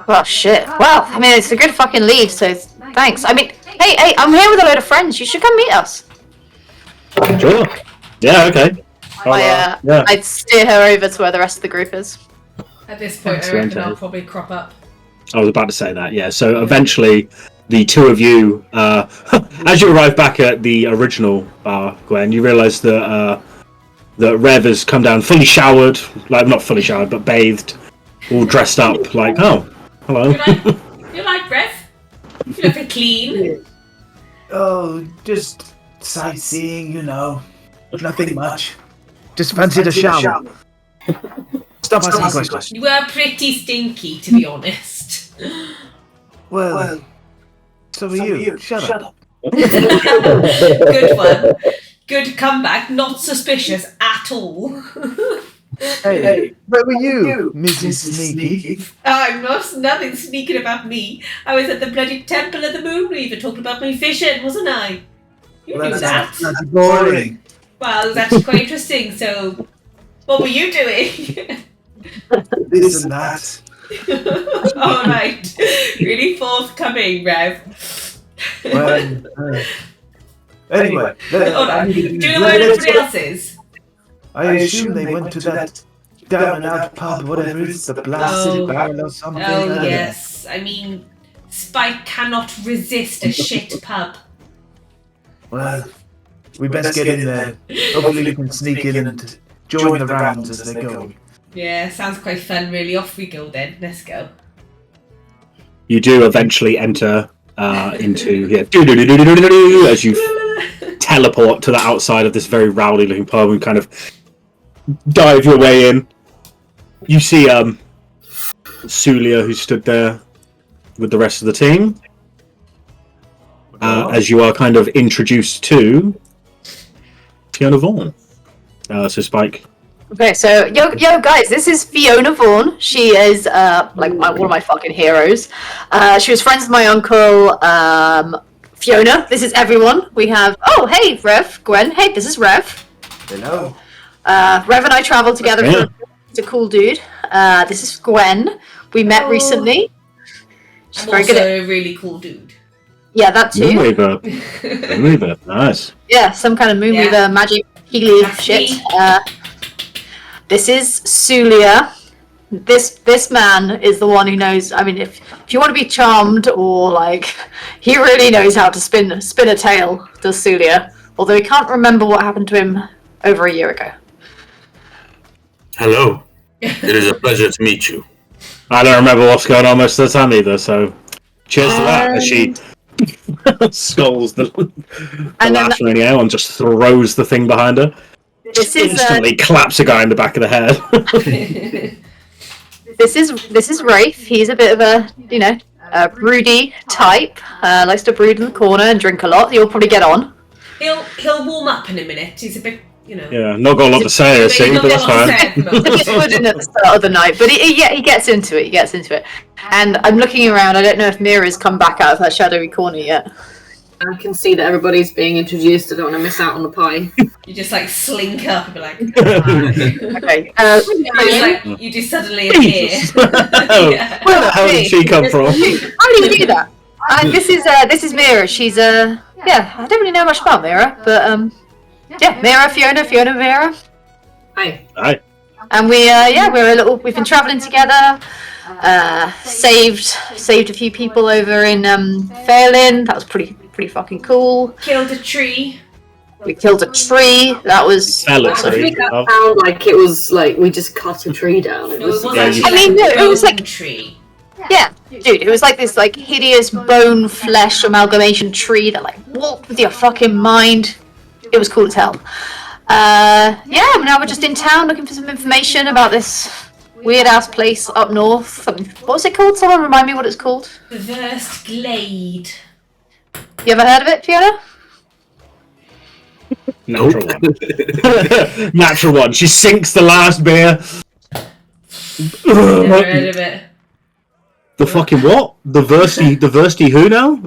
Well, shit. Well, I mean, it's a good fucking lead, so thanks. I mean, hey, I'm here with a load of friends. You should come meet us. Sure. Yeah. Okay. I'd steer her over to where the rest of the group is. At this point, I reckon I'll probably crop up. I was about to say that. Yeah. So eventually, the two of you, as you arrive back at the original bar, Gwen, you realise that Rev has come down fully showered, like not fully showered, but bathed, all dressed up. Like, oh, hello. You like Rev? You look clean. Oh, just sightseeing, Nothing much. Just fancied a shower. Stop asking questions. You were pretty stinky, to be honest. Well, so are you. Shut up. Good one. Good comeback. Not suspicious at all. Hey, where were you, Mrs. Sneaky? Nothing sneaking about me. I was at the bloody Temple of the Moonweaver talking about my vision, wasn't I? You knew that. That's boring. Well, it was actually quite interesting, so what were you doing? This and that. Alright. Really forthcoming, Rev. Well, anyway. Hold on. Do you know where everybody else is? I assume they went to that down and out pub, whatever it is, the blasted barrel or something. Oh, yes. I mean, Spike cannot resist a shit pub. Well, we best get in there. Hopefully we can sneak in and join the rounds as they go. Yeah, sounds quite fun, really. Off we go then. Let's go. You do eventually enter into here as you teleport to the outside of this very rowdy looking pub and kind of dive your way in. You see Soulia, who stood there with the rest of the team, as you are kind of introduced to Fiona Vaughn. So Spike. Okay, so yo guys, this is Fiona Vaughn. She is one of my fucking heroes. She was friends with my uncle Fiona. This is everyone. We have hey Rev, Gwen. Hey, this is Rev. Hello. Rev and I traveled together. He's a cool dude. This is Gwen. We met recently. She's I'm very also good a really cool dude. Yeah, that too. Moonweaver. Nice. Yeah, some kind of Moonweaver magic healy shit. This is Soulia. This man is the one who knows. I mean, if you want to be charmed or like, he really knows how to spin a tale. Does Soulia? Although he can't remember what happened to him over a year ago. Hello. It is a pleasure to meet you. I don't remember what's going on most of the time either. So, cheers to that. As she skulls the last in the air and just throws the thing behind her. This is instantly claps a guy in the back of the head. This is Rafe. He's a bit of a broody type. Likes to brood in the corner and drink a lot. You'll probably get on. He'll warm up in a minute. He's a bit, Yeah, not got a lot to say, I see, but that's fine. He's a bit wooden at the start of the night, but he gets into it. And I'm looking around. I don't know if Meira's come back out of her shadowy corner yet. I can see that everybody's being introduced. I don't want to miss out on the pie. You just like slink up and be like, okay. You just suddenly appear. Yeah. Where the hell did she come from? How do you do that? And this is Meira. She's I don't really know much about Meira, but Meira, Fiona, Meira. Hi. Hi. And we've been travelling together. Saved a few people over in Fairlin. That was pretty fucking cool. Killed a tree. We killed a tree. That was I think that sounded like it was like we just cut a tree down. It was actually I mean, no, it was like a tree. Yeah, dude, it was like this like hideous bone flesh amalgamation tree that like walked with your fucking mind. It was cool as hell. Yeah, now we're just in town looking for some information about this weird ass place up north. What was it called? Someone remind me what it's called. Reversed Glade. You ever heard of it, Fiona? Natural one. Natural one. She sinks the last beer. Never heard of it. The fucking what? The Versty who now?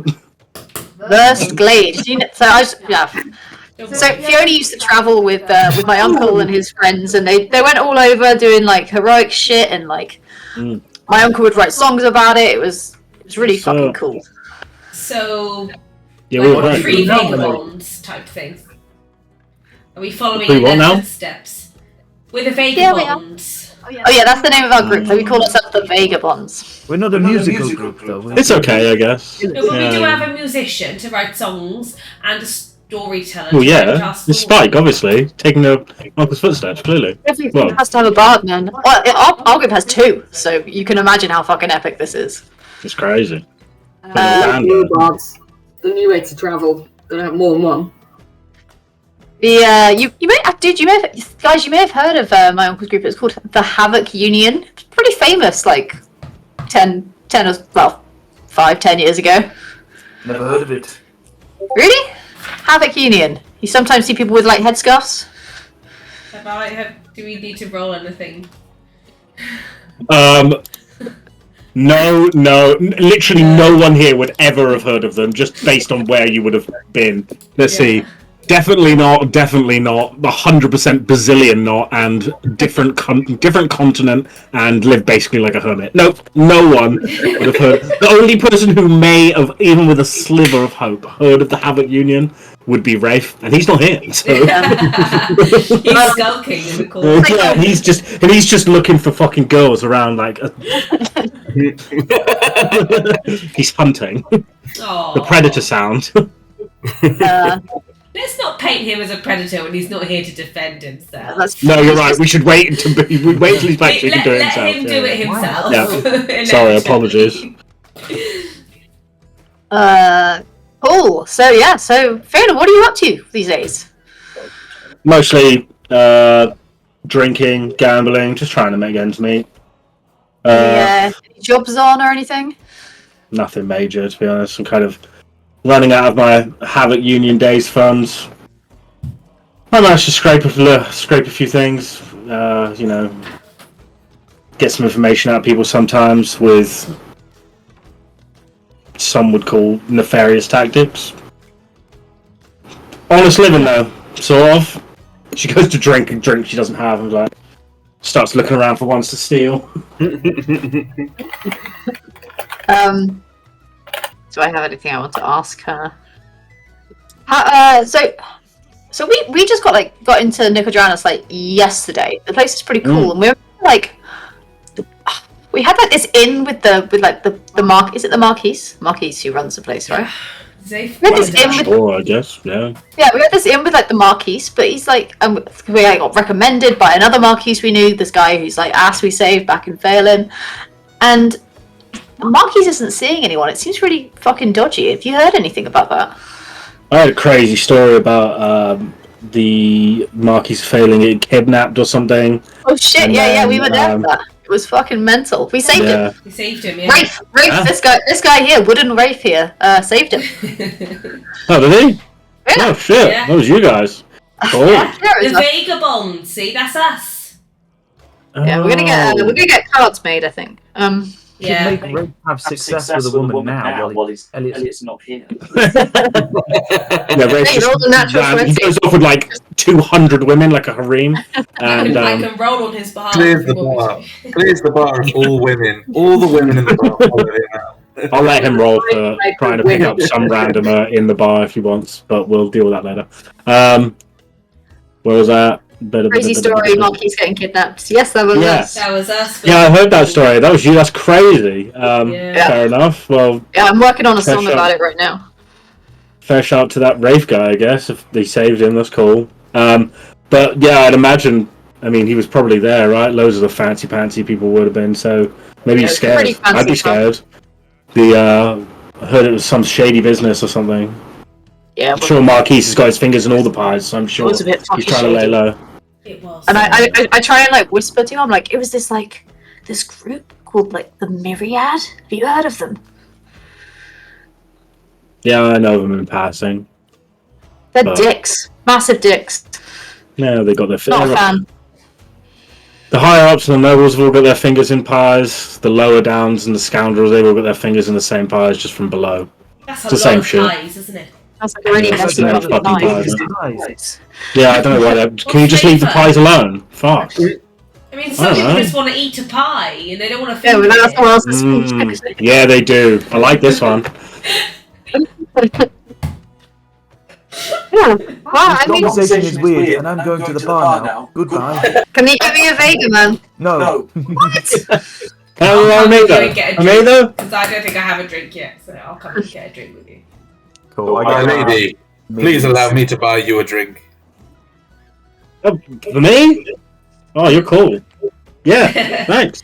Versed Glade. So Fiona used to travel with my uncle and his friends, and they went all over doing like heroic shit, and like my uncle would write songs about it. It was really fucking cool. So, yeah, like three vagabonds type thing. Are we following in their steps? We're the vagabonds. Oh yeah, that's the name of our group. So we call ourselves the Vagabonds. We're not a musical group, though. It's okay, I guess. No, but we do have a musician to write songs and a storyteller. Well, yeah, it's Spike, obviously, taking Uncle's footsteps, clearly. Everything has to have a bard, man. Well, our group has two, so you can imagine how fucking epic this is. It's crazy. New bards. The new way to travel. Gonna have more than one. You may have heard of my uncle's group. It's called the Havoc Union. It's pretty famous, like 10 years ago. Never heard of it. Really? Havoc Union. You sometimes see people with like headscarves. Do we need to roll anything? No, literally no one here would ever have heard of them, just based on where you would have been. Let's see. Definitely not, 100% bazillion not, and different continent, and live basically like a hermit. Nope, no one would have heard. The only person who may have, even with a sliver of hope, heard of the Havoc Union would be Rafe, and he's not here. So. He's skulking in the corner. Yeah, he's just looking for fucking girls around like. He's hunting. Aww. The predator sound. Let's not paint him as a predator when he's not here to defend himself. No, you're right. We should wait till he's back so he can do it himself. Let him do it himself. Yeah. Sorry, apologies. Cool. So Fiona, what are you up to these days? Mostly drinking, gambling, just trying to make ends meet. Any jobs on or anything? Nothing major, to be honest. I'm kind of running out of my Havoc Union Days funds. I managed to scrape a few things, get some information out of people sometimes with some would call nefarious tactics. Honest living though, sort of. She goes to drink she doesn't have, and like starts looking around for ones to steal. Do I have anything I want to ask her? So we just got into Nicodranus like yesterday. The place is pretty cool, and we were like, we had like this inn with the is it the Marquise? Marquise who runs the place, right? I guess, yeah. Yeah, we had this inn with like the Marquise, but he's like, we got recommended by another Marquise we knew. This guy who's like ass we saved back in Phelan, and Marquis isn't seeing anyone. It seems really fucking dodgy. Have you heard anything about that? I had a crazy story about the Marquis failing getting kidnapped or something. Oh shit! Yeah, we were there for that. It was fucking mental. We saved him. We saved him. Yeah. Rafe, this guy here, Wooden Rafe here, saved him. Oh, did he? Yeah. Oh shit! Yeah. That was you guys. Cool. The Vagabond. See, that's us. Yeah, we're gonna get cards made, I think. Yeah. Make Rafe have success with a woman now while Elliot's not here. Yeah, Rafe he goes off with like 200 women, like a harem, and I can roll on his behalf. Clears the bar of all women. All the women in the bar follow him out. I'll let him roll for trying to pick up some randomer in the bar if he wants, but we'll deal with that later. Where was that? Crazy story, Marky's getting kidnapped. Yes, that was us. That was us. Yeah, I heard that story. That was you. That's crazy. Fair enough. Well, yeah, I'm working on a song about it right now. Fair shout to that Rafe guy, I guess. If they saved him, that's cool. But yeah, I'd imagine. I mean, he was probably there, right? Loads of the fancy pantsy people would have been. So maybe he's scared. I'd be scared. I heard it was some shady business or something. Yeah, I'm sure Marquise has got his fingers in all the pies, so I'm sure he's trying to lay low. It was. And I try and like whisper to him, I'm like, it was this group called like the Myriad. Have you heard of them? Yeah, I know them in passing. They're dicks. Massive dicks. Yeah, they got their Not a fan. The higher ups and the nobles have all got their fingers in pies. The lower downs and the scoundrels, they've all got their fingers in the same pies, just from below. That's it's the same shit. Pies, isn't it? That's like already messing up the pies. Yeah, I don't know why. Can you just leave the pies alone? Fuck. I mean, some people just want to eat a pie and they don't want to. Yeah, but that's someone else's. Yeah, they do. I like this one. Yeah. Well, I mean, conversation is weird, and I'm going to the bar now. Goodbye. Can you give me a Vega, man? No. What? Amigo? Because I don't think I have a drink yet, so I'll come and get a drink with you. Cool. My lady, please allow me to buy you a drink. Oh, for me? Oh, you're cool. Yeah, thanks.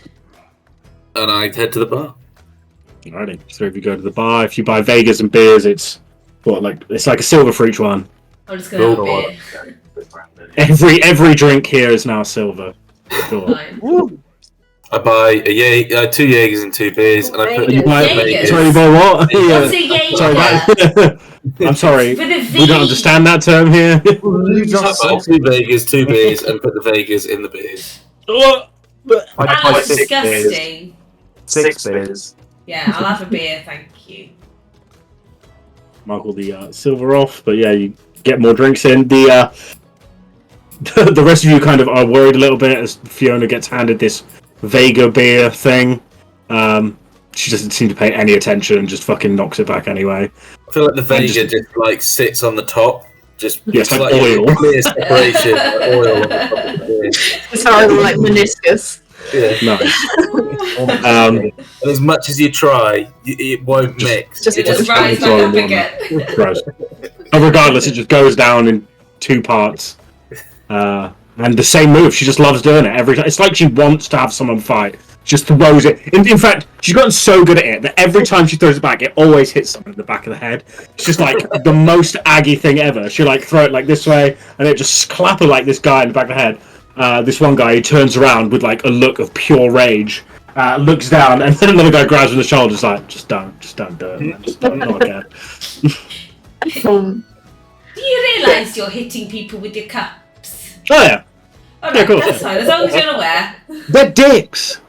And I head to the bar. Alrighty. So if you go to the bar, if you buy Vegas and beers, it's it's like a silver for each one. I'm just gonna have a beer. Every drink here is now silver. Sure. I buy two Jaegers and 2 beers, and I put. You buy Jaegers? Sorry, you buy what? What's a Jaeger? I'm sorry. With a V. We don't understand that term here. I buy 2 Vegas, 2 beers, and put the Vegas in the beers. That's disgusting. 6 beers. Yeah, I'll have a beer, thank you. Mark the silver off, but yeah, you get more drinks in. The rest of you kind of are worried a little bit as Fiona gets handed this Vega beer thing. She doesn't seem to pay any attention and just fucking knocks it back anyway. I feel like the Vega just like sits on the top. Just it's like oil. Clear separation, oil on the top of the beer. It's horrible, like meniscus. Yeah. Nice. And as much as you try, it won't mix. It just rise back up again. Gross. But regardless, it just goes down in 2 parts. And the same move, she just loves doing it every time. It's like she wants to have someone fight. She just throws it. In fact, she's gotten so good at it that every time she throws it back, it always hits someone in the back of the head. It's just like the most aggy thing ever. She'll like throw it like this way, and it just clapper like this guy in the back of the head. This one guy, he turns around with like a look of pure rage, looks down, and then another guy grabs him on the shoulders like, just don't do it, man. Just don't, not again. Do you realise you're hitting people with your cups? Oh yeah. Alright, Yeah, cool. that's fine, as long as you're aware. They're dicks!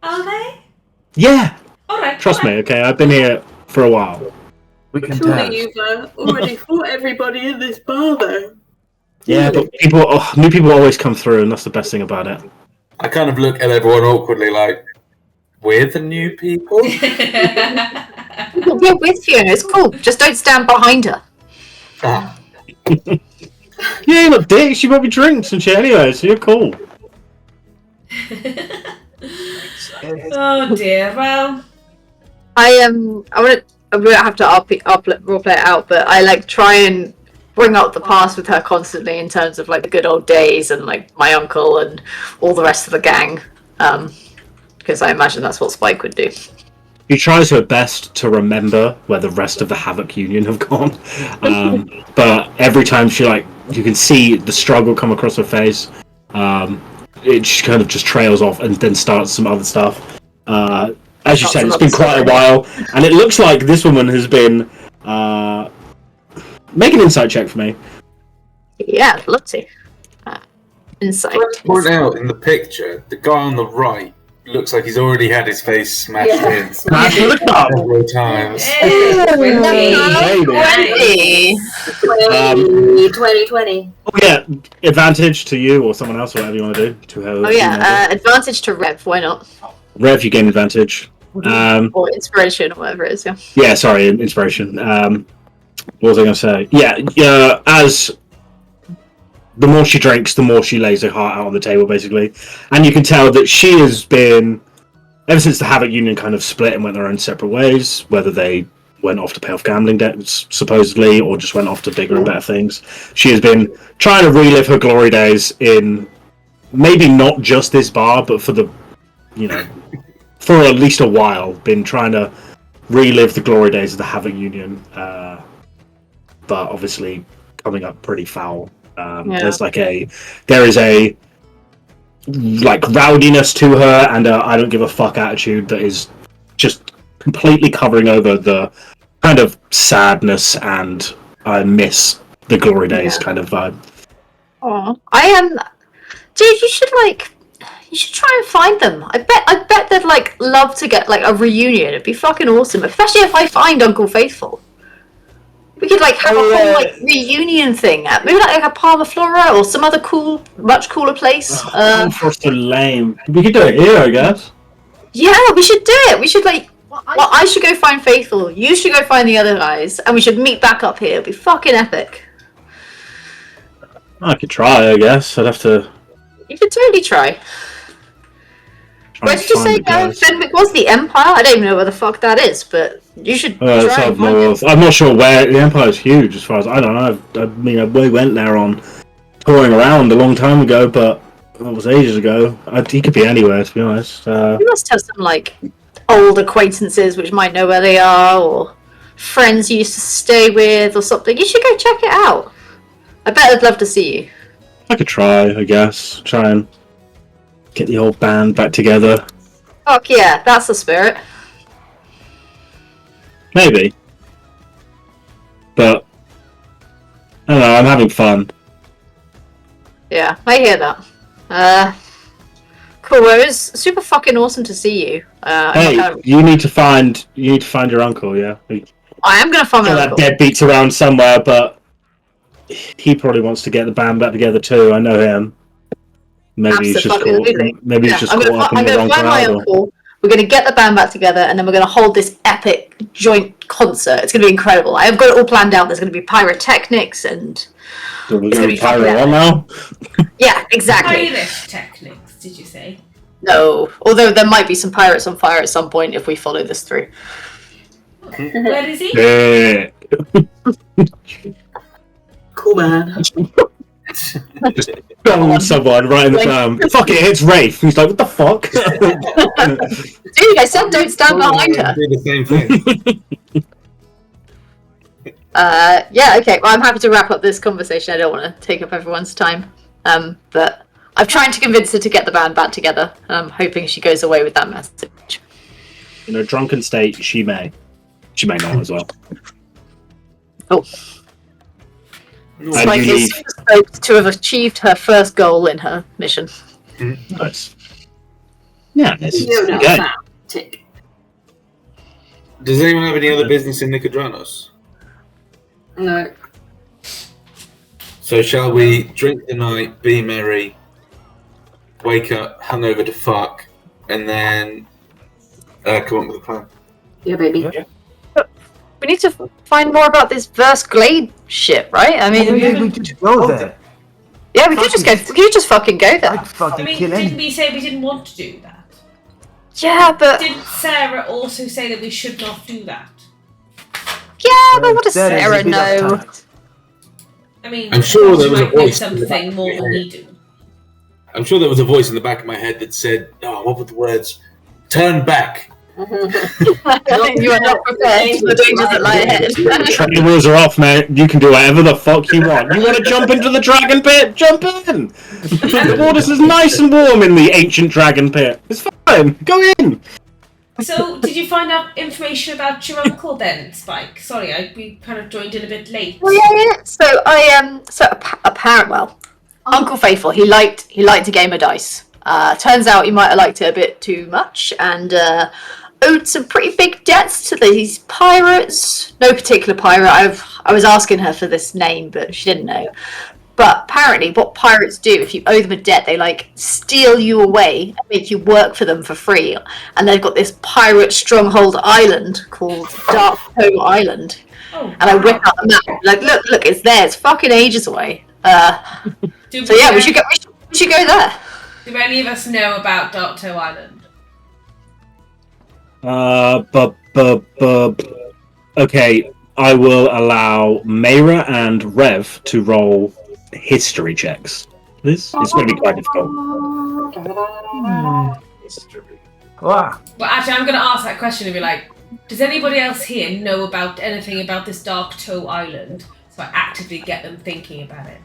Are they? Yeah! Alright. Trust me, okay? I've been here for a while. We can tell. Surely you've already fought everybody in this bar, though. Yeah, but new people always come through, and that's the best thing about it. I kind of look at everyone awkwardly like, we're the new people? We're with Fiona, it's cool. Just don't stand behind her. Ah. Yeah, you're not dicks, you bought me drinks and shit anyway, so you're cool. Oh dear, well. I'm gonna have to roleplay it out, but I like try and bring up the past with her constantly in terms of like the good old days and like my uncle and all the rest of the gang, because I imagine that's what Spike would do. She tries her best to remember where the rest of the Havoc Union have gone, but every time you can see the struggle come across her face. She kind of just trails off and then starts some other stuff. As you said, it's been quite a while, and it looks like this woman has been. Make an insight check for me. Yeah, I'd love to. Insight. Let's point out in the picture, the guy on the right looks like he's already had his face smashed in several times. Hey, 2020. Oh yeah, advantage to you or someone else, or whatever you want to do. To her. Oh yeah, advantage to Rev. Why not? Rev, you gain advantage. Or inspiration, or whatever it is. Yeah. Yeah, sorry, inspiration. What was I going to say? Yeah, as the more she drinks, the more she lays her heart out on the table, basically. And you can tell that she has been, ever since the Havoc Union kind of split and went their own separate ways, whether they went off to pay off gambling debts, supposedly, or just went off to bigger and better things, she has been trying to relive her glory days in maybe not just this bar, but for the, for at least a while, been trying to relive the glory days of the Havoc Union. But obviously coming up pretty foul. There is a rowdiness to her and I don't give a fuck attitude that is just completely covering over the kind of sadness and I miss the glory days kind of vibe. Oh, I am. Dude, you should try and find them. I bet they'd love to get a reunion. It'd be fucking awesome, especially if I find Uncle Faithful. We could have a whole reunion thing at maybe a Palma Flora or some other cool, much cooler place. For so lame. We could do it here, I guess. Yeah, we should do it. We should I should go find Faithful. You should go find the other guys, and we should meet back up here. It'd be fucking epic. I could try, I guess. I'd have to. You could totally try. Where did you say Fenwick was? The Empire? I don't even know where the fuck that is, but you should try and find it. I'm not sure where. The Empire's huge, as far as I don't know. We went there on touring around a long time ago, but that was ages ago. He could be anywhere, to be honest. You must have some old acquaintances which might know where they are, or friends you used to stay with, or something. You should go check it out. I bet they'd love to see you. I could try, I guess. Try and get the old band back together. Fuck yeah, that's the spirit. Maybe. But I don't know, I'm having fun. Yeah, I hear that. Cool, well, it was super fucking awesome to see you. You need to find your uncle, yeah? I am gonna find my uncle. That deadbeat's around somewhere, but he probably wants to get the band back together too. I know him. Maybe he's just caught up in the wrong find my uncle. We're going to get the band back together, and then we're going to hold this epic joint concert. It's going to be incredible. I have got it all planned out. There's going to be pyrotechnics and. So we're going to be pyro now. Yeah, exactly. Pyrotechnics, did you say? No, although there might be some pirates on fire at some point if we follow this through. Where is he? Yeah. Cool man. Just gold someone right in the farm. Fuck it, it's Rafe. He's like, what the fuck? Dude, I said don't stand behind her. Do the same thing. Yeah, okay. Well, I'm happy to wrap up this conversation. I don't want to take up everyone's time. But I'm trying to convince her to get the band back together. I'm hoping she goes away with that message. In a drunken state, she may. She may not as well. Oh. It's like it's super stoked to have achieved her first goal in her mission. Nice. Yeah, it's Tick. Does anyone have any other business in Nicodranos? No. So shall we drink the night, be merry, wake up, hungover to fuck, and then come up with a plan? Yeah, baby. Yeah. We need to find more about this Verse Glade shit, right? I mean, we could go there. Yeah, we could just go. We could just fucking go there. I'd fucking kill didn't him. we say we didn't want to do that? Yeah, but Didn't Sarah also say that we should not do that? yeah, but what does Sarah know? I mean, I'm sure there she was a might know voice in the back something of more my than we head. do. I'm sure there was a voice in the back of my head that said, what were the words? Turn back. You are not prepared for the dangers that lie ahead. The rules are off, mate. You can do whatever the fuck you want. You want to jump into the dragon pit? Jump in! The water's is nice and warm in the ancient dragon pit. It's fine. Go in! So, did you find out information about your uncle then, Spike? Sorry, we kind of joined in a bit late. Well, yeah. So Uncle Faithful, he liked a game of dice. Turns out he might have liked it a bit too much, and owed some pretty big debts to these pirates. No particular pirate. I was asking her for this name, but she didn't know. But apparently, what pirates do, if you owe them a debt, they steal you away and make you work for them for free. And they've got this pirate stronghold island called Dark Toe Island. Oh, and I whip out the map, look, it's there. It's fucking ages away. Did So yeah, we should go there. Do any of us know about Dark Toe Island? Okay, I will allow Meira and Rev to roll history checks. This is going to be quite difficult. Ah, Well, actually, I'm going to ask that question and be like, does anybody else here know about anything about this Dark Toe Island? So I actively get them thinking about it.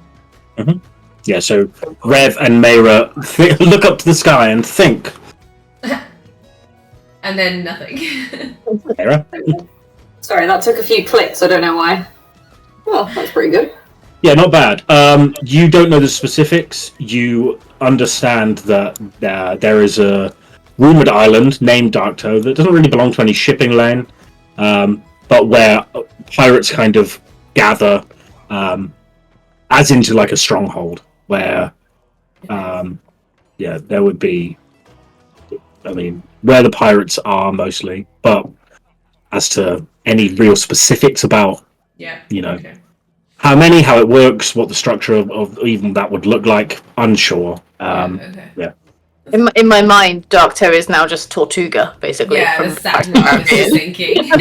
Mm-hmm. Yeah, so Rev and Meira look up to the sky and think. And then nothing. Meira? Sorry, that took a few clicks. I don't know why. Well, that's pretty good. Yeah, not bad. You don't know the specifics. You understand that there is a rumored island named Dark Toe that doesn't really belong to any shipping lane, but where pirates kind of gather, as into like a stronghold, where, there would be, where the pirates are mostly, but as to any real specifics about, Okay. how many, how it works, what the structure of even that would look like, unsure. Okay. Yeah. In my mind, Dark Toe is now just Tortuga, basically. Yeah, from that's exactly what I was just thinking.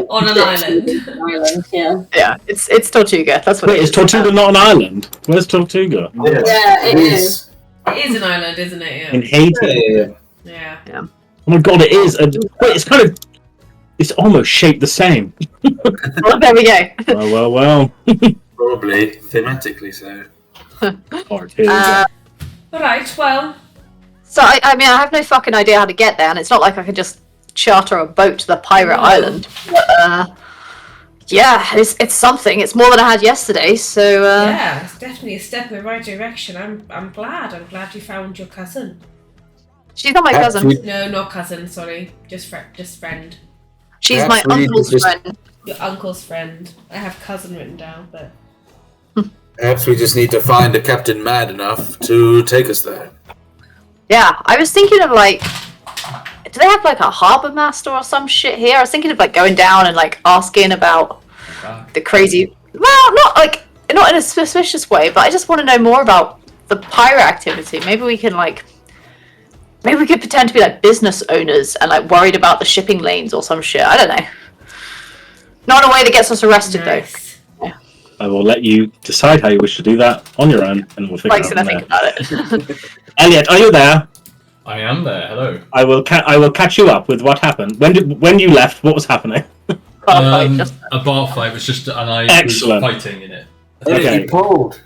On an island. Island, yeah. Yeah, it's Tortuga. That's what Wait, it is Tortuga not an island? Where's Tortuga? Yeah, it is. It is an island, isn't it? In Haiti. Yeah. Oh my god, it is. Wait, it's almost shaped the same. Well, there we go. Well. Probably thematically so. Alright, well. So I have no fucking idea how to get there, and it's not like I could just charter a boat to the pirate island. But, yeah, it's something. It's more than I had yesterday. So Yeah, it's definitely a step in the right direction. I'm glad. I'm glad you found your cousin. she's not my cousin. No, not cousin. Sorry, just friend. She's my Perhaps we uncle's just- friend. Your uncle's friend. I have cousin written down, but Perhaps we just need to find a captain mad enough to take us there. Yeah, I was thinking of like, do they have like a harbour master or some shit here? I was thinking of like going down and like asking about the crazy. Well, not in a suspicious way, but I just want to know more about the pirate activity. Maybe we could pretend to be like business owners and like worried about the shipping lanes or some shit. I don't know. Not in a way that gets us arrested nice. I will let you decide how you wish to do that on your own, and we'll figure Like, it so out I from think there. about it. Elliot, are you there? I am there. Hello. I will catch you up with what happened. When you left, what was happening? A bar fight was just, and I Excellent. was fighting in it. Okay. You pulled.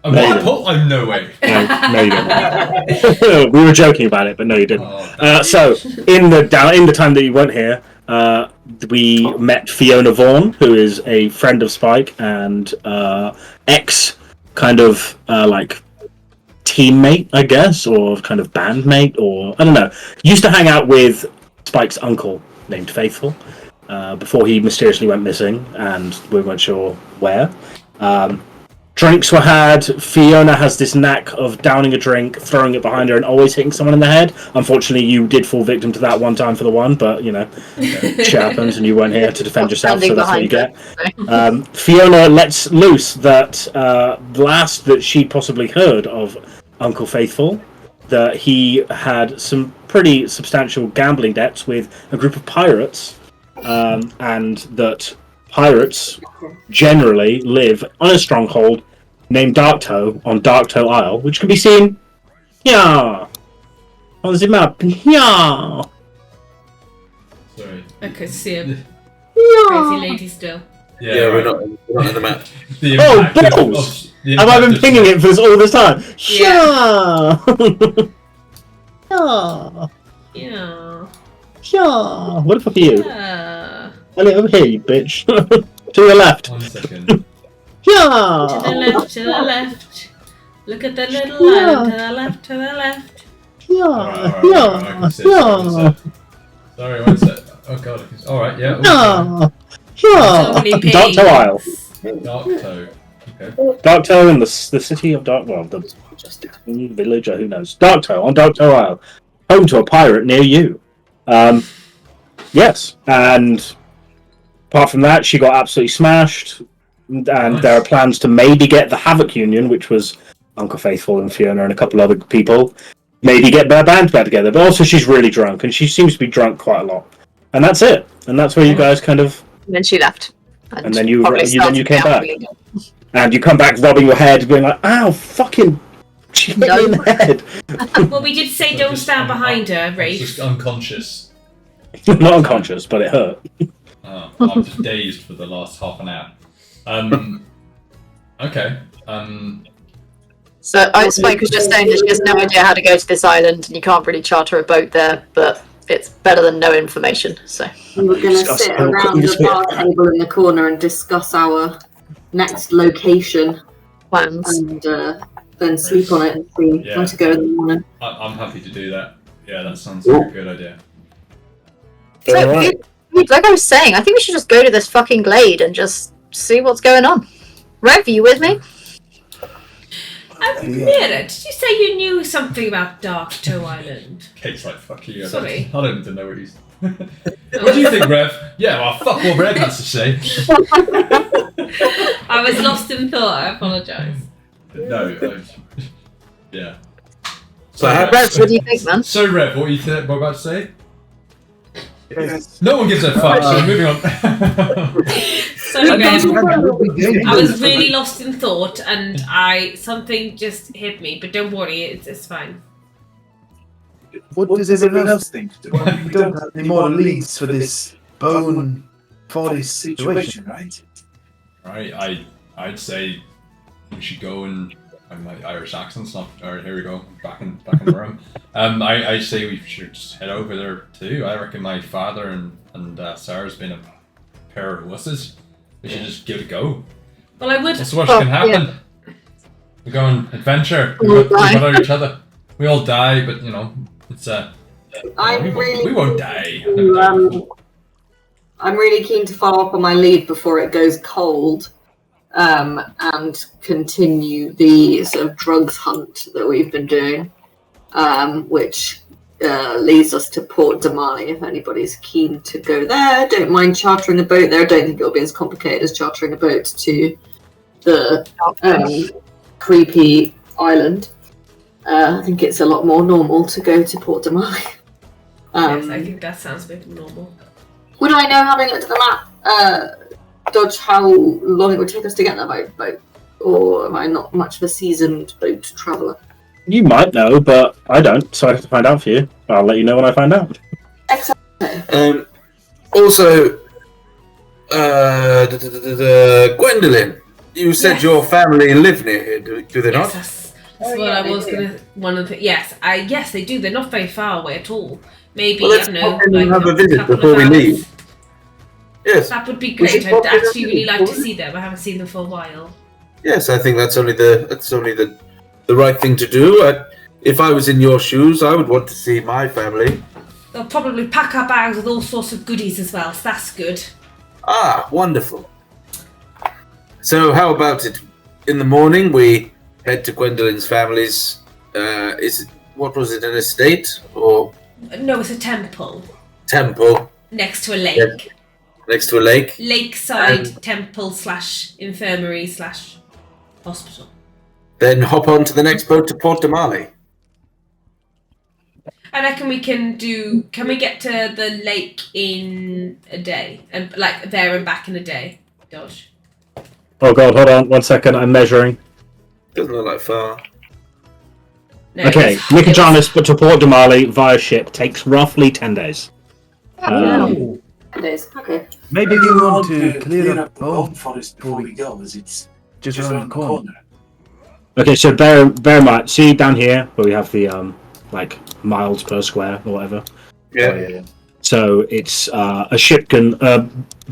Oh, No, you what? didn't. Oh, no way. No, you didn't. We were joking about it, but no, you didn't. Oh, So, in the time that you weren't here, we met Fiona Vaughan, who is a friend of Spike and ex kind of like teammate, I guess, or kind of bandmate, or I don't know. Used to hang out with Spike's uncle named Faithful before he mysteriously went missing, and we weren't sure where. Drinks were had. Fiona has this knack of downing a drink, throwing it behind her, and always hitting someone in the head. Unfortunately, you did fall victim to that one time for the one, but shit happens, and you weren't here to defend yourself, so that's what you get. Fiona lets loose that last that she possibly heard of Uncle Faithful, that he had some pretty substantial gambling debts with a group of pirates, and that pirates generally live on a stronghold named Dark Toe on Dark Toe Isle, which can be seen on the map. sorry. I could see a crazy lady still. Yeah, right. we're not in the map. The Oh, impact balls! the Have I impact been of- pinging it for all this time? Yeah. Yeah. Yeah. What the fuck are you? Yeah. Elliot, over here, you bitch. To your left. 1 second. To the Yeah. left, to the left. Look at the little island. To the left, to the left. Alright, I can see it. Sorry, 1 sec. Oh god. Alright, yeah. So many pigs. Dark Toe Isle. Dark toe. Okay. Dark Toe in the city of Dark, well, the village, or who knows. Dark Toe on Dark Toe Isle, home to a pirate near you. Yes, and apart from that, she got absolutely smashed. and there are plans to maybe get the Havoc Union, which was Uncle Faithful and Fiona and a couple other people, maybe get their band back together. But also, she's really drunk, and she seems to be drunk quite a lot. And that's it. And that's where you guys kind of. And then she left. And then you came back. And you come back rubbing your head, being like, "Ow, fucking." She hit me in the head. Well, we did say don't stand behind her, Rafe. Just unconscious. Not unconscious, but it hurt. Oh, I'm just dazed for the last half an hour. Okay. So Spike was just saying that she has no idea how to go to this island, and you can't really charter a boat there, but it's better than no information. So we're going to sit around the bar table in the corner and discuss our next location plans, and then sleep on it and see where to go in the morning. I'm happy to do that. Yeah, that sounds like a good idea. So, like I was saying, I think we should just go to this fucking glade and just see what's going on. Rev, are you with me? Meira, did you say you knew something about Dark Toe Island? Kate's like, fuck you. Sorry. I don't even know what he's... What do you think, Rev? Yeah, well, fuck what Rev has to say. I was lost in thought, I apologise. No, yeah. So, Rev, what do you think, man? So, Rev, what are you about to say? Yes. No one gives a fuck, so moving on. Sorry, Rev. I was really lost in thought, and something just hit me. But don't worry, it's fine. What does everyone else think? We don't have any more leads for this bone forest situation, right? Right, I'd say we should go and my Irish accent's not. Alright, here we go. Back in the room. I say we should just head over there too. I reckon my father and Sarah's been a pair of wusses. We should just give it a go. Well, I would. What's the worst can happen? Yeah. We go on adventure. We bother each other. We all die, but you know, it's we won't die. I'm really keen to follow up on my lead before it goes cold. And continue the sort of drugs hunt that we've been doing, which leads us to Port Damali. If anybody's keen to go there, don't mind chartering a boat there. I don't think it'll be as complicated as chartering a boat to the creepy island. I think it's a lot more normal to go to Port Damali. Yes, I think that sounds a bit normal. Would I know, having looked at the map, Dodge, how long it would take us to get there by boat? Or am I not much of a seasoned boat traveller? You might know, but I don't, so I have to find out for you. I'll let you know when I find out. Excellent. Also, Gwendolyn, you said your family live near here, do they not? That's what I was gonna. One of the yes, they do. They're not very far away at all. Maybe let's have a visit before we leave. Yes. That would be great. I'd actually really like to see them. I haven't seen them for a while. Yes, I think that's only the right thing to do. If I was in your shoes, I would want to see my family. They'll probably pack our bags with all sorts of goodies as well, so that's good. Ah, wonderful. So how about it? In the morning, we head to Gwendolyn's family's. What was it, an estate or? No, it's a temple. Temple. Next to a lake. Yes. Next to a lake? Lakeside temple / infirmary / hospital. Then hop on to the next boat to Port Damali. I reckon we can we get to the lake in a day? And like there and back in a day, Dodge? Oh god, hold on 1 second, I'm measuring. Doesn't look like far. No, okay, Nicojanus to Port Damali via ship takes roughly 10 days. Days. Okay. Maybe we want to clear up bone forest before we go, as it's just around the corner. Okay, so bear in mind, see down here where we have the like miles per square or whatever. Yeah. So it's a ship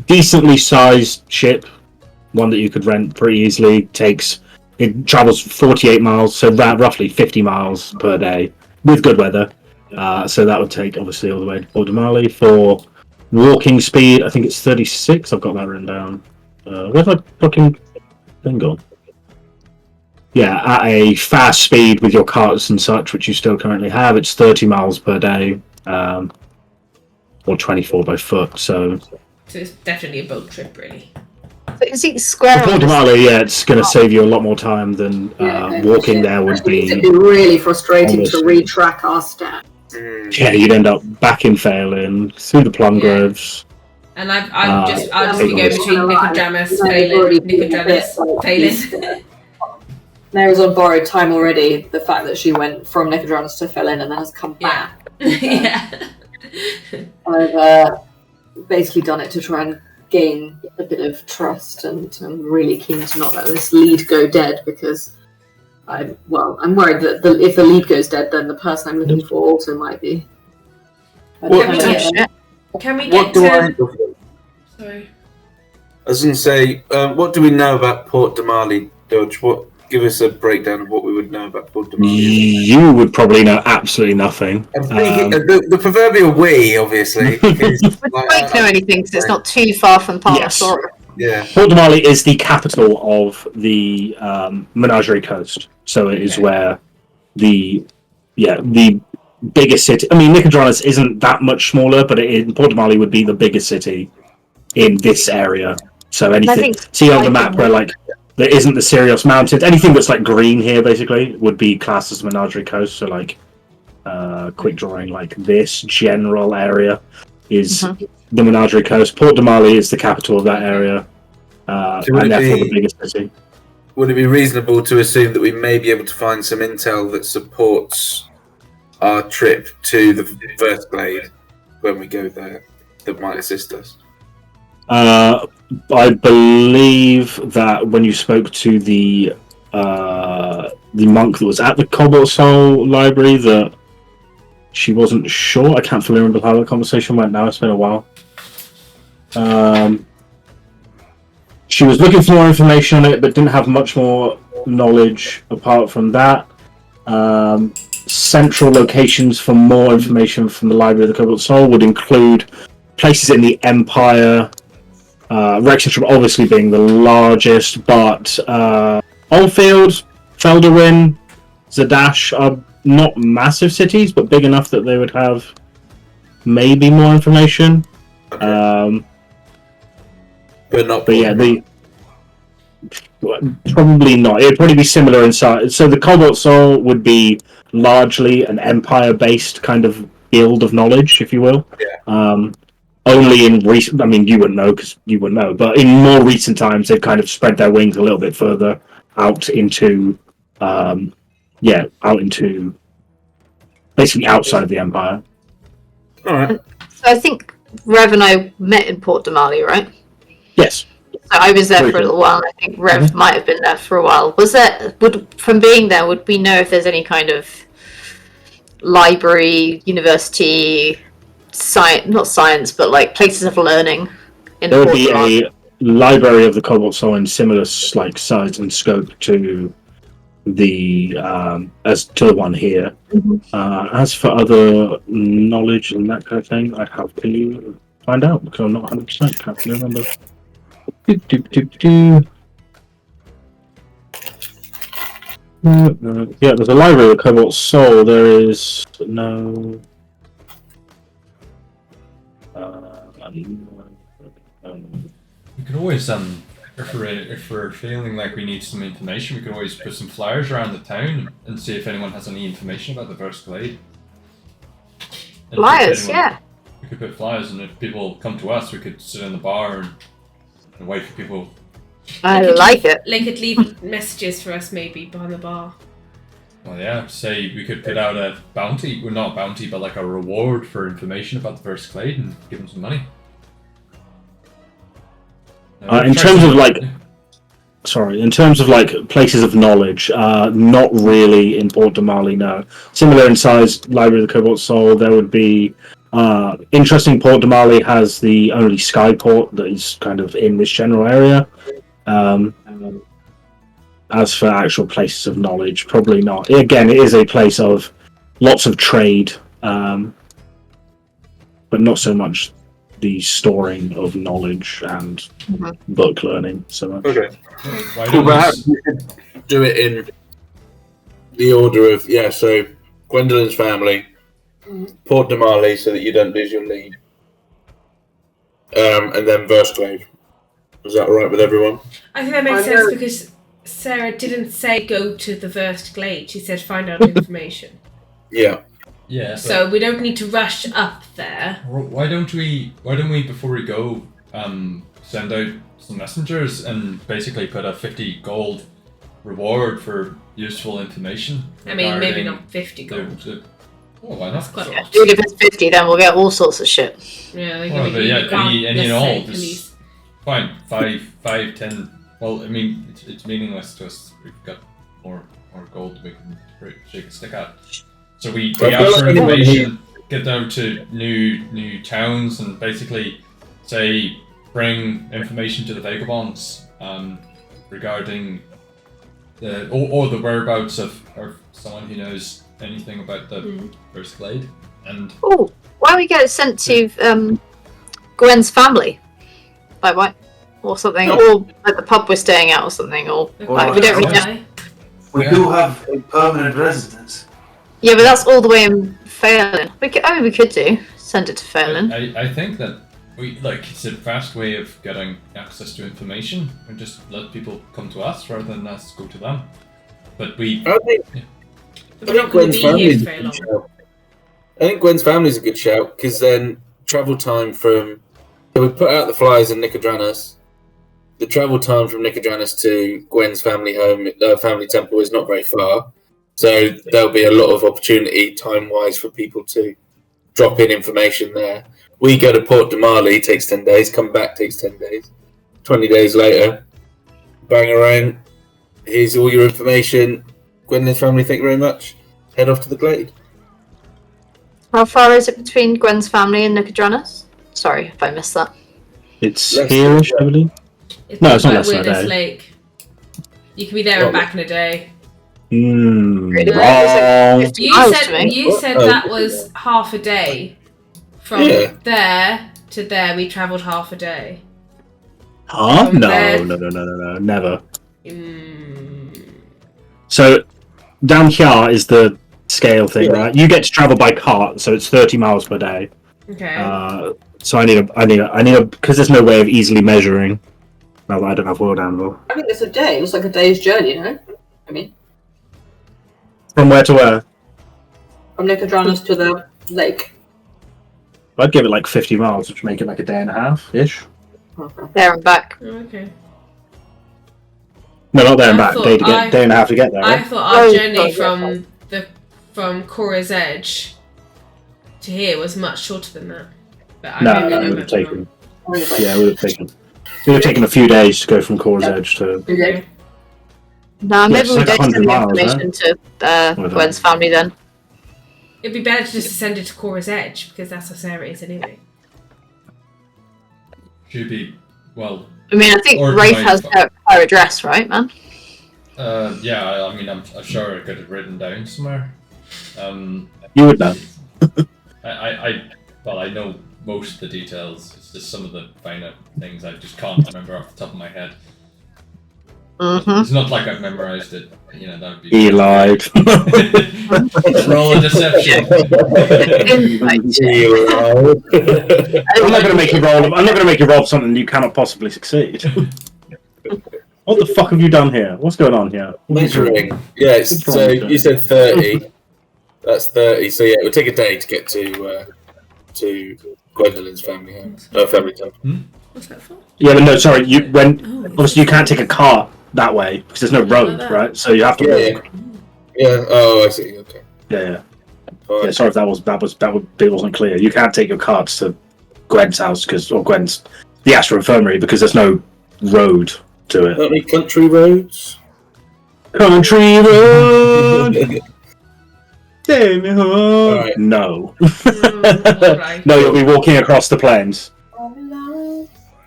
decently sized ship, one that you could rent pretty easily. It travels 48 miles, so roughly 50 miles per day with good weather. So that would take obviously all the way to Port Damali for. Walking speed, I think it's 36. I've got that written down. Where's my fucking thing gone? Yeah, at a fast speed with your carts and such, which you still currently have, it's 30 miles per day, or 24 by foot. So it's definitely a boat trip, really. Is it square? Port Damali, yeah, it's going to save you a lot more time than walking there would be. It'd be really frustrating almost- to retrack our steps. Yeah, you'd end up back in Phelan, through the plum groves. And I'll just be going between Nicodramus, Phelan. Mary's on borrowed time already. The fact that she went from Nicodramus to Phelan and then has come back. Yeah. I've basically done it to try and gain a bit of trust, and I'm really keen to not let this lead go dead, because I'm worried that if the lead goes dead, then the person I'm looking for also might be. Can we get Sorry. I was going to say, what do we know about Port Damali, Dodge? Give us a breakdown of what we would know about Port Damali. You would probably know absolutely nothing. I'm thinking, the proverbial we, obviously. We don't know anything because it's not too far from Palmasaurus. Yeah. Port Damali is the capital of the Menagerie Coast, so it is where the biggest city. I mean, Nicodramus isn't that much smaller, but Port Damali would be the biggest city in this area. So anything see on the map where like there isn't the Sirius Mountains, anything that's like green here basically would be classed as Menagerie Coast. So like quick drawing, like this general area is the Menagerie Coast. Port Damali is the capital of that area, and therefore the biggest city. Would it be reasonable to assume that we may be able to find some intel that supports our trip to the First Glade when we go there that might assist us? I believe that when you spoke to the monk that was at the Cobalt Soul Library, that she wasn't sure. I can't fully remember how that conversation went now. It's been a while. She was looking for more information on it, but didn't have much more knowledge apart from that. Central locations for more information from the Library of the Cobalt Soul would include places in the Empire, Rexentrum obviously being the largest, but Oldfield, Felderwin, Zadash are not massive cities, but big enough that they would have maybe more information. But yeah, probably not. It would probably be similar in size. So the Cobalt Soul would be largely an Empire-based kind of guild of knowledge, if you will. Yeah. Only in recent, I mean, you wouldn't know because you wouldn't know, but in more recent times, they've kind of spread their wings a little bit further out into, basically outside of the Empire. All right. So I think Rev and I met in Port Damali, right? Yes. So I was there for a little while, and I think Rev might have been there for a while. From being there, would we know if there's any kind of library, university, not science, but like places of learning in there would be a library of the Cobalt Soul in similar like size and scope to the the one here. As for other knowledge and that kind of thing, I'd have to find out because I'm not 100% can't remember. Yeah, there's a library of the Cobalt Soul. There is no. We could always, if we're feeling like we need some information, we could always put some flyers around the town and see if anyone has any information about the First Glade. Flyers, yeah. We could put flyers, and if people come to us, we could sit in the bar and wait for people. I like it. They could leave messages for us maybe behind the bar. Well, yeah, say we could put out a bounty, well not bounty, but like a reward for information about the First Glade and give them some money. In terms of like places of knowledge, not really in Port Damali, no. Similar in size, Library of the Cobalt Soul, there would be interesting. Port Damali has the only skyport that is kind of in this general area. As for actual places of knowledge, probably not. Again, it is a place of lots of trade, but not so much the storing of knowledge and book learning so much. Okay. Well, perhaps we could do it in the order of, so Gwendolyn's family, Port Damali, so that you don't lose your lead, and then Versclave. Is that alright with everyone? I think that makes sense because Sarah didn't say go to the Versed Glade. She said find out information. Yeah. Yeah. So we don't need to rush up there. Why don't we before we go send out some messengers and basically put a 50 gold reward for useful information? I mean, maybe regarding not 50 gold. Oh, why not? That's quite a lot. Dude, if it's 50, then we'll get all sorts of shit. Yeah, they Well, can but yeah, any and all, necessarily just police. fine. 5, 10. Well, I mean, it's meaningless to us. We've got more gold we can shake a stick at. So we ask for information, get down to new towns, and basically say bring information to the vagabonds regarding the whereabouts of someone who knows anything about the First Glade. And Oh, why don't we get it sent to Gwen's family? Like what? Or something, or at the pub we're staying at or something, or like we don't really know. We do have a permanent residence. Yeah, but that's all the way in Phelan. We could do. Send it to Phelan. I think that it's a fast way of getting access to information and just let people come to us rather than us go to them. But we. I think We're not going to be here for very long. I think Gwen's family is a good shout because then travel time from. So we put out the flyers in Nicodranas. The travel time from Nicodranas to Gwen's family home, family temple, is not very far. So there'll be a lot of opportunity time-wise for people to drop in information there. We go to Port de Marly, takes 10 days. Come back, takes 10 days. 20 days later, bang around. Here's all your information. Gwendolyn's family, thank you very much. Head off to the Glade. How far is it between Gwen's family and Nicodranas? Sorry if I missed that. It's Less here-ish, I believe. No, it's not less than a Weirdest day. Lake. You can be there and back in a day. Really? Wrong. 50 miles to me. You said that was half a day. From there to there, we travelled half a day. Huh? From No, there- no, never. Mm. So down here is the scale thing, right? You get to travel by cart, so it's 30 miles per day. Okay. So I need a because there's no way of easily measuring. Now that I don't have world animal. I think it's a day. It was like a day's journey, no? I mean, From where to where? from Nicodranas to the lake. I'd give it like 50 miles, which would make it like a day and a half ish. Okay. There and back. Okay. No, not there and I back. thought Day and a half to get there. I Right? thought our Oh, journey okay. from Cora's Edge to here was much shorter than that. But I No, maybe it would remember have taken. I think it's like Yeah, it would have taken. It would have taken a few days to go from Cora's Edge to. Okay. No, maybe it's we like don't 100 send the miles, information to Whatever. Gwen's family then. It'd be better to just send it to Cora's Edge because that's where Sarah is anyway. should be well. I mean, I think Or Rafe might- has her address, right, man? Yeah. I mean, I'm sure I could have written down somewhere. You would know. I know most of the details. It's just some of the finer things I just can't remember off the top of my head. Mm-hmm. It's not like I've memorized it. You know, that would be. He lied. Roll a deception. I'm not going to make you roll. I'm not going to make you roll something you cannot possibly succeed. What the fuck have you done here? What's going on here? Measuring. Yeah, so you said 30. That's 30. So yeah, it would take a day to get to Gwendolyn's family home. Family temple. What's that for? Yeah, but no, sorry. Oh, Obviously you can't take a cart that way because there's no road, right? So you have to walk. Yeah. Oh, I see. Okay. Yeah. Fine. Yeah, sorry if it wasn't clear. You can't take your carts to Gwen's house the Astro Infirmary because there's no road to it. Not any country roads. Country road. Take me home. Alright. No. Alright. No, you'll be walking across the plains. All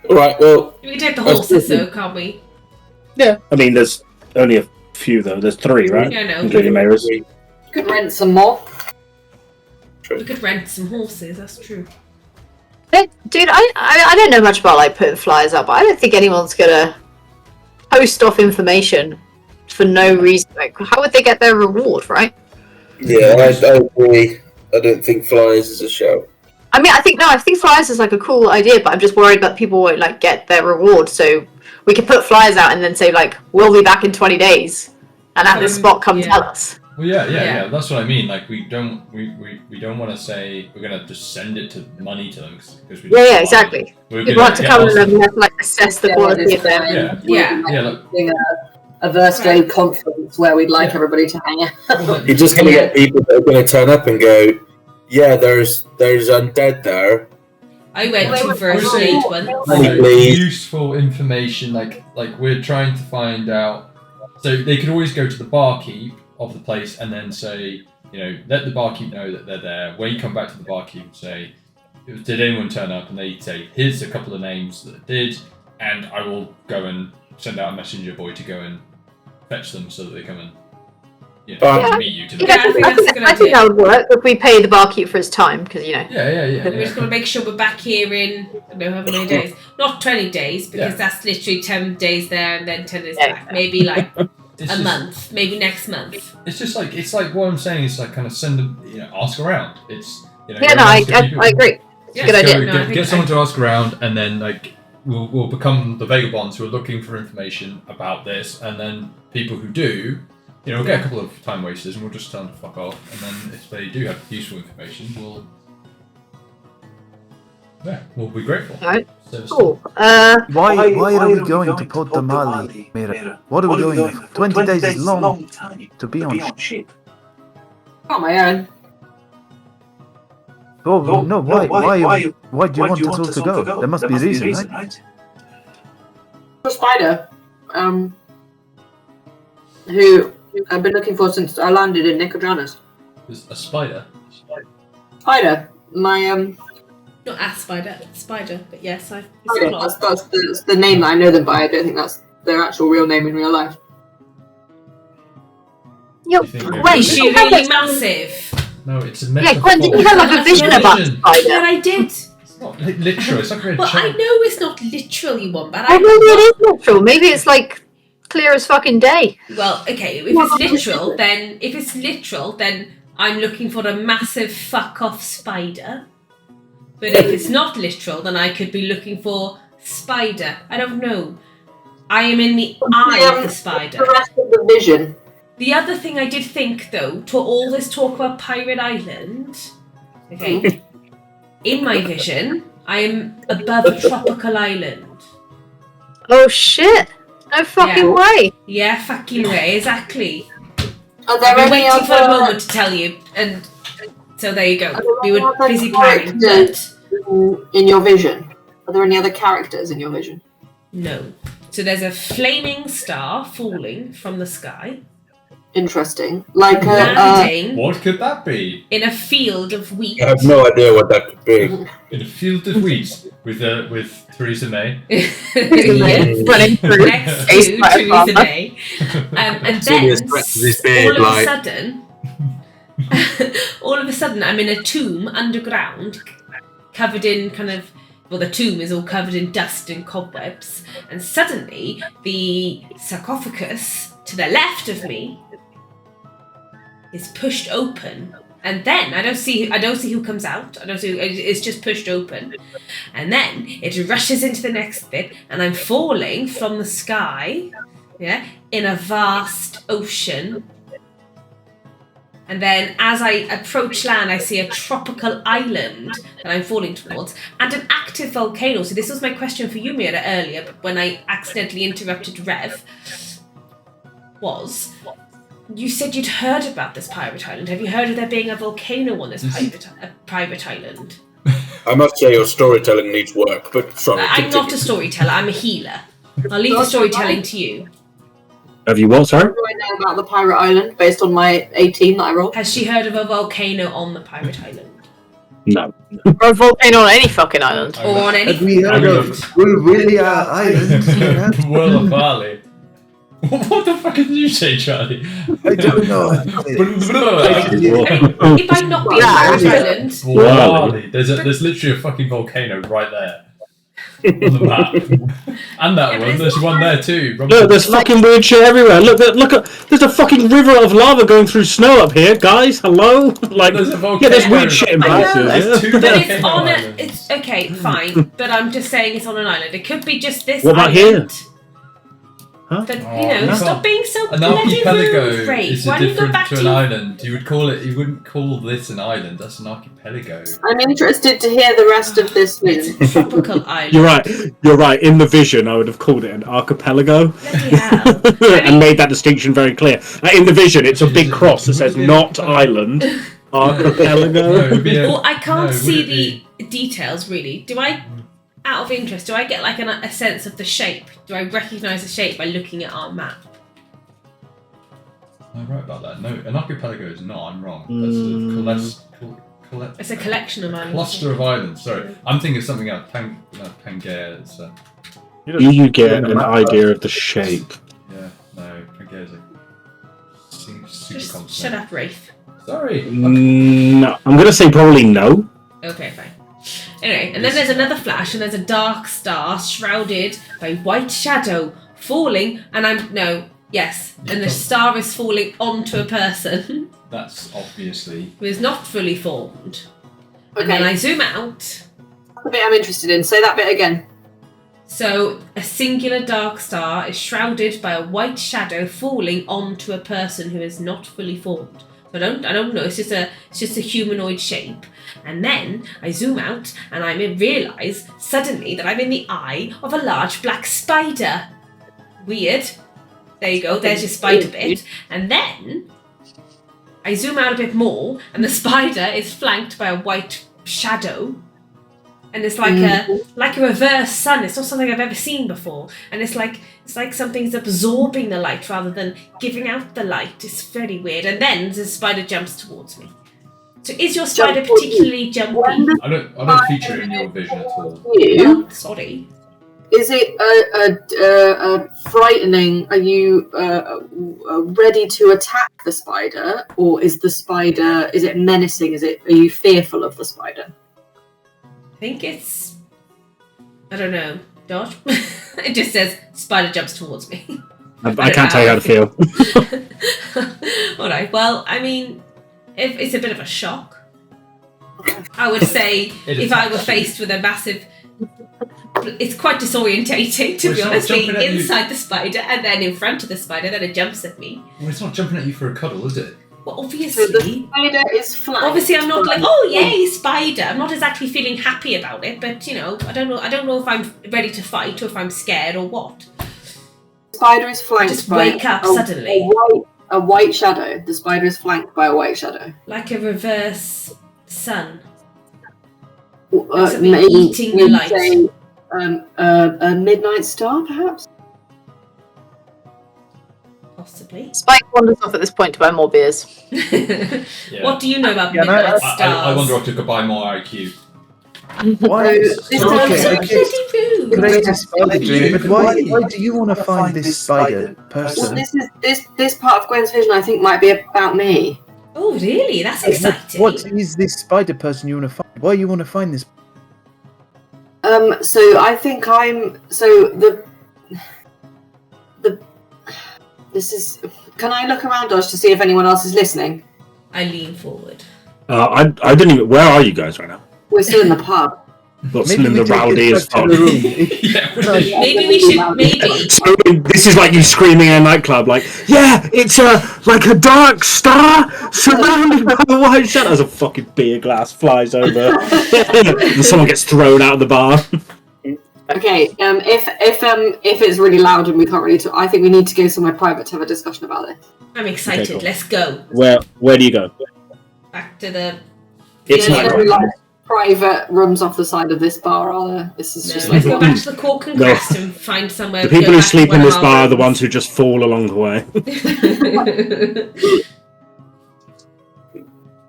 right. Well, We can take the horses though, can't we? Yeah. I mean, there's only a few though. There's 3, right? Yeah, no. Including Meira's. Could rent some more. We could rent some horses, that's true. Dude, I don't know much about like putting flyers up, but I don't think anyone's gonna post off information for no reason. Like, how would they get their reward, right? yeah, I agree. I don't think flyers is a shout. I mean, I think flyers is like a cool idea, but I'm just worried that people won't like get their reward. So we could put flyers out and then say like, we'll be back in 20 days, and at this spot, come tell us. Well, yeah. That's what I mean. Like, we don't want to say we're gonna just send it to money to them because we. Yeah, exactly. We want to come and we have to like assess the quality of them. A verse day conference where we'd like everybody to hang out. You're just gonna get people that are gonna turn up and go, yeah, there's undead there. I went to first aid once. Useful information, like we're trying to find out. So they could always go to the barkeep of the place and then say, let the barkeep know that they're there. When you come back to the barkeep, say, did anyone turn up? And they say, here's a couple of names that did, and I will go and send out a messenger boy to go and fetch them so that they come and meet you. I think that would work if we pay the barkeep for his time, because We're just going to make sure we're back here in however many days. Not 20 days, because that's literally 10 days there and then 10 days back. Maybe like month, maybe next month. It's like what I'm saying is like kind of send them, ask around. It's I agree. Yeah. Good idea. Get someone to ask around, and then like we'll become the vagabonds who are looking for information about this, and then people who do. We'll get a couple of time wasters and we'll just tell them to fuck off, and then if they do have useful information, we'll be grateful. Alright, cool. Why are we going to Port Damali, Meira? What are we doing? 20 days is long time to be on ship. On my own. Oh, no, why do you want us all to go? There must be a reason, right? A spider, who I've been looking for since I landed in Nicodranas. A spider? Spider. My, Not a spider, but yes, that's the name that I know them by. I don't think that's their actual real name in real life. Gwen, is she really massive? No, it's a metaphor. Yeah, Gwen, didn't you have like a vision about the spider? Yeah, I did. It's not literal, it's like a Well, I know it's not literal, you want, but maybe it is literal. Maybe it's like clear as fucking day. Well, okay, if it's literal, then I'm looking for a massive fuck-off spider. But if it's not literal, then I could be looking for spider. I don't know. I am in the eye of the spider. The rest of the vision. The other thing I did think, though, to all this talk about Pirate Island, okay, in my vision, I am above a tropical island. Oh shit! No fucking way! Yeah, fucking way, exactly. Are there I've been any waiting for a moment to tell you, and so there you go. We were busy planning, but... In your vision? Are there any other characters in your vision? No. So there's a flaming star falling from the sky. Interesting. Like landing what could that be? in a field of wheat. I have no idea what that could be. In a field of wheat with Theresa May. Yes. Running through. Next to Theresa May. And then, all of a sudden, I'm in a tomb underground, covered in the tomb is all covered in dust and cobwebs, and suddenly the sarcophagus to the left of me is pushed open, and then I don't see who comes out. It's just pushed open, and then it rushes into the next bit, and I'm falling from the sky, in a vast ocean. And then as I approach land, I see a tropical island that I'm falling towards, and an active volcano. So this was my question for you, Meira, earlier, but when I accidentally interrupted Rev, you said you'd heard about this pirate island. Have you heard of there being a volcano on this private island? I must say your storytelling needs work, but sorry. I'm not a storyteller, I'm a healer. I'll leave the storytelling to you. Have you what, sorry? What do I know about the pirate island based on my 18 that I rolled? Has she heard of a volcano on the pirate island? No. Or a volcano on any fucking island. Or on any... Have we heard of Willia Island? World of Barley. What the fuck did you say, Charlie? I don't know. It might not be a pirate island. Barley. There's literally a fucking volcano right there. on the map. And that one. There's one there too. Look, there's fucking weird shit everywhere. Look, there's a fucking river of lava going through snow up here, guys. Hello? Like, there's weird shit in places. But it's on it's okay, fine. But I'm just saying it's on an island. It could be just this What about island. here? Huh? But, stop being so an bloody archipelago rude, Rafe. is Why don't you go different back to an island. You wouldn't call this an island. That's an archipelago. I'm interested to hear the rest of this news. It's a tropical island. You're right. In the vision, I would have called it an archipelago. Bloody hell. And made that distinction very clear. In the vision, it's a big cross that says not island, archipelago. Well, I can't see the details really. Do I, out of interest, do I get like a sense of the shape? Do I recognise the shape by looking at our map? I'm right about that. No, an archipelago is not. I'm wrong. That's It's a collection of islands. cluster of islands. Sorry, I'm thinking of something else. Pangaea. It's You get an idea of the shape. yeah. No, Pangaea is a super Just continent. shut up, Rafe. Sorry. No, I'm gonna say probably no. Okay, fine. Anyway, and then there's another flash, and there's a dark star shrouded by white shadow falling, and and the star is falling onto a person That's obviously. who is not fully formed. Okay. And then I zoom out. That's the bit I'm interested in. Say that bit again. So a singular dark star is shrouded by a white shadow falling onto a person who is not fully formed. So I don't know. It's just a humanoid shape. And then I zoom out and I realise suddenly that I'm in the eye of a large black spider. Weird. There you go. There's your spider bit. And then I zoom out a bit more and the spider is flanked by a white shadow. And it's like a reverse sun. It's not something I've ever seen before. And it's like something's absorbing the light rather than giving out the light. It's very weird. And then the spider jumps towards me. So is your spider particularly jumpy? I don't feature it in your vision at all. You? Sorry. Is it frightening? Are you ready to attack the spider, or is the spider? Is it menacing? Are you fearful of the spider? I think it's... I don't know. Dodge? It just says, spider jumps towards me. I can't tell you how to feel. Alright, well, I mean, if it's a bit of a shock. I would say if I were faced with a massive... It's quite disorientating, to be honest, being inside the spider and then in front of the spider, then it jumps at me. Well, it's not jumping at you for a cuddle, is it? Well, obviously... So the spider is flanked. Obviously, I'm not like, oh yay, spider. I'm not exactly feeling happy about it, but you know, I don't know if I'm ready to fight or if I'm scared or what. The spider is flanked Just by wake up suddenly. a white shadow. The spider is flanked by a white shadow. Like a reverse sun. Maybe eating the light. say, a midnight star, perhaps. Possibly. Spike wanders off at this point to buy more beers. Yeah. What do you know about midnight stars? I wonder if I could buy more IQ. Why? This It's Okay, okay. bloody rude. Great spider dream, but why do you want to find this spider Well, person? this part of Gwen's vision, I think, might be about me. Oh, really? That's exciting. What is this spider person you want to find? Why you want to find this? So I think I'm. So this is. Can I look around us to see if anyone else is listening? I lean forward. I didn't even... Where are you guys right now? We're still in the pub. Got still in the rowdiest back part. to the room. Yeah, Maybe we should. Maybe. So this is like you screaming in a nightclub, like, yeah, it's like a dark star surrounded by a white shadow. As a fucking beer glass flies over, and someone gets thrown out of the bar. Okay. If it's really loud and we can't really talk, I think we need to go somewhere private to have a discussion about this. I'm excited. Okay, cool. Let's go. Where do you go? Back to the. It's Yeah, night. there are, like, private rooms off the side of this bar, are there? This is just Let's like go back to the Cork and No. Crest and find somewhere. The people who sleep in this bar are the ones who just fall along the way.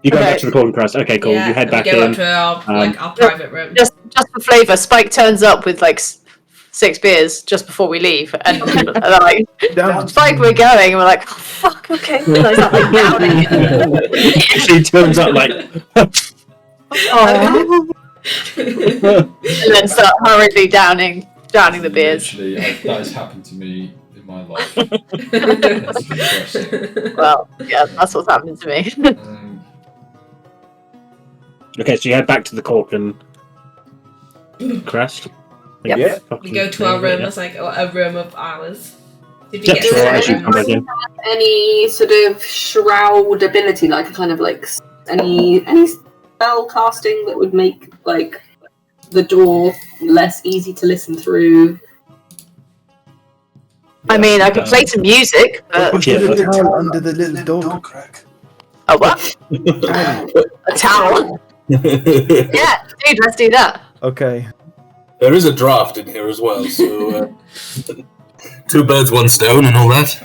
You go back to the Corn Crest. Okay, cool. Yeah, You head and back we go in. up to our private room. Just for flavour, Spike turns up with like 6 beers just before we leave, and they're like, "Spike, we're going." And we're like, oh, "Fuck, okay." And I start, like, doubting it. She turns up like, Oh. And then start hurriedly drowning the beers. Literally, that has happened to me in my life. That's depressing. Well, yeah, that's what's happening to me. Okay, so you head back to the Corkin crest. Yep. Yeah. We go to our room. It's like a room of ours. Did we Yeah, get sure, to as you the come back room? in. Any sort of shroud ability, like a kind of like any spell casting that would make like the door less easy to listen through? I mean, I could play some music, but Yeah, Put but- a towel under the little dog crack. a what? A towel? Yeah, dude, let's do that. Okay. There is a draft in here as well, so 2 birds, 1 stone, and all that.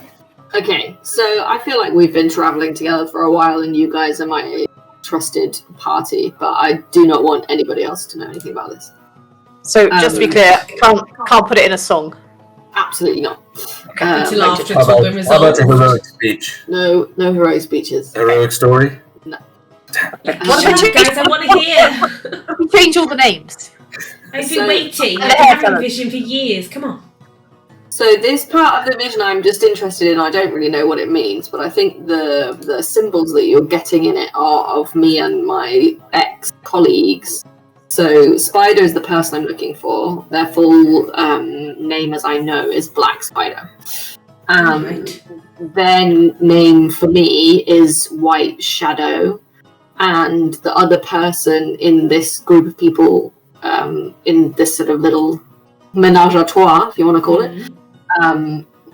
Okay, so I feel like we've been traveling together for a while, and you guys are my trusted party, but I do not want anybody else to know anything about this. So, just to be clear, can't put it in a song. Absolutely not. Until Like, after How about, Tobin how about results. a heroic speech? no heroic speeches. Heroic story? What about you? Guys, I want to hear. Change all the names. I've been So- waiting. And I've the been having haircut. a vision for years. Come on. So this part of the vision I'm just interested in. I don't really know what it means, but I think the symbols that you're getting in it are of me and my ex-colleagues. So Spider is the person I'm looking for. Their full name, as I know, is Black Spider. Right. Their name for me is White Shadow, and the other person in this group of people, in this sort of little menage a trois, if you want to call it,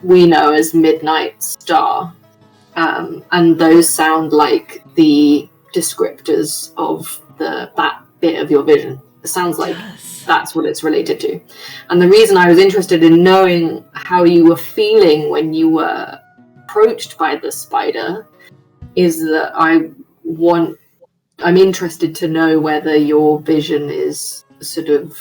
we know as Midnight Star. And those sound like the descriptors of that bit of your vision. It sounds like Yes. that's what it's related to. And the reason I was interested in knowing how you were feeling when you were approached by the spider is that I'm interested to know whether your vision is sort of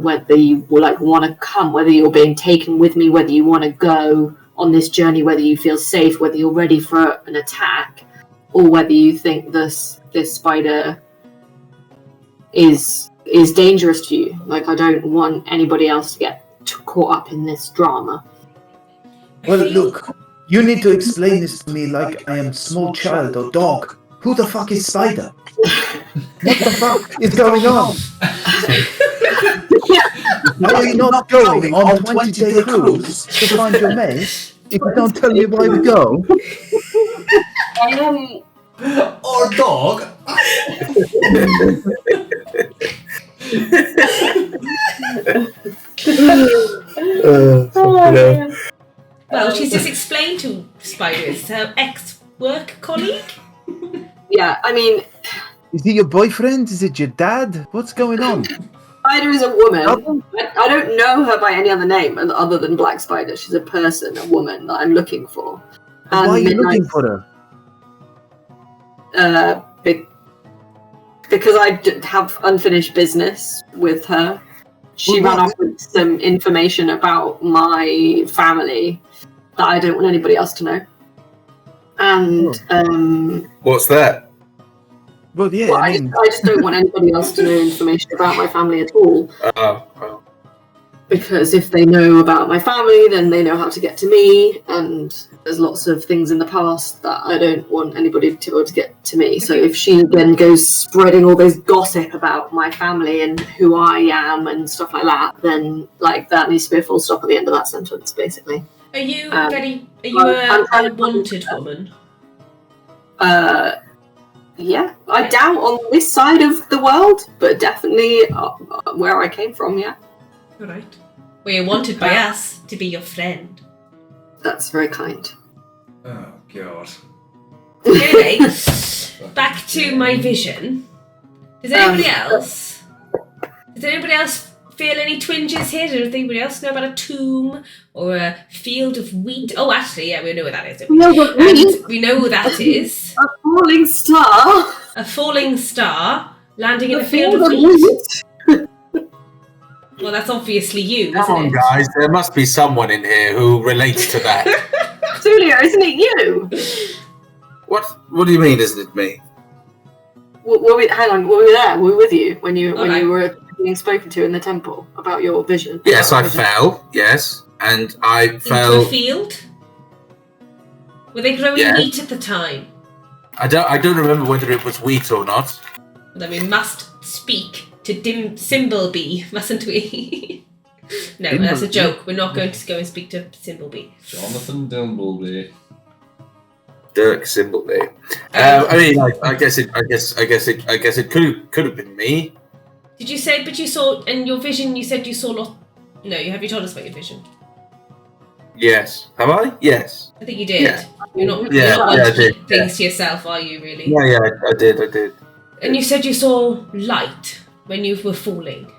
whether you want to come, whether you're being taken with me, whether you want to go on this journey, whether you feel safe, whether you're ready for an attack, or whether you think this spider is dangerous to you. Like, I don't want anybody else to get caught up in this drama. Well, look, you need to explain this to me like I am small child or dog. Who the fuck is Spider? What the fuck is going on? Are we not going on 20-day cruise to find your mate? If you don't tell me why we go. Or dog. Well, she's just explained to Spider it's her ex-work colleague. Yeah, I mean, Is he your boyfriend? Is it your dad? What's going on? Spider is a woman. I don't know her by any other name other tthan Black Spider. She's a person, a woman that I'm looking for. Why are you Midnight- looking for her? Because I have unfinished business with her. She Well, ran off with some information about my family that I don't want anybody else to know. And What's that? Well, yeah, well, I I mean, just don't want anybody else to know information about my family at all. Oh. Because if they know about my family, then they know how to get to me, and there's lots of things in the past that I don't want anybody to be able to get to me. So if she then goes spreading all this gossip about my family and who I am and stuff like that, then that needs to be a full stop at the end of that sentence, basically. Are you I'm a trying to- wanted woman? Yeah, I doubt on this side of the world, but definitely where I came from, yeah. Alright. Well, you're wanted by us to be your friend. That's very kind. Oh god. Anyway, back to my vision. Does anybody else feel any twinges here? Does anybody else know about a tomb or a field of wheat? Oh, actually, yeah, we know what that is. Don't we? No, but And we know who that is. a falling star. A falling star landing in The a field of field of wheat. Well, that's obviously you, Come isn't on, it? guys. There must be someone in here who relates to that. Soulia, isn't it you? What do you mean, isn't it me? Hang on, were we there? Were we with you when you Alright. were being spoken to in the temple about your vision? Yes, I vision? fell. Yes, and I Into a fell. field? Were they growing Yeah. wheat at the time? I don't remember whether it was wheat or not. Then we must speak to Simbleby, mustn't we? No, that's a joke. We're not going to go and speak to Simbleby. Jonathan Dimbleby. Dirk Simbleby. I mean, I guess it could have been me. Did you say? But you saw in your vision. You said you saw lot. No, have you told us about your vision? Yes. Have I? Yes. I think you did. Yeah. You're not. Yeah, You're not yeah, one I to keep did. things to yourself, are you? Really? Yeah, I did. And you said you saw light when you were falling.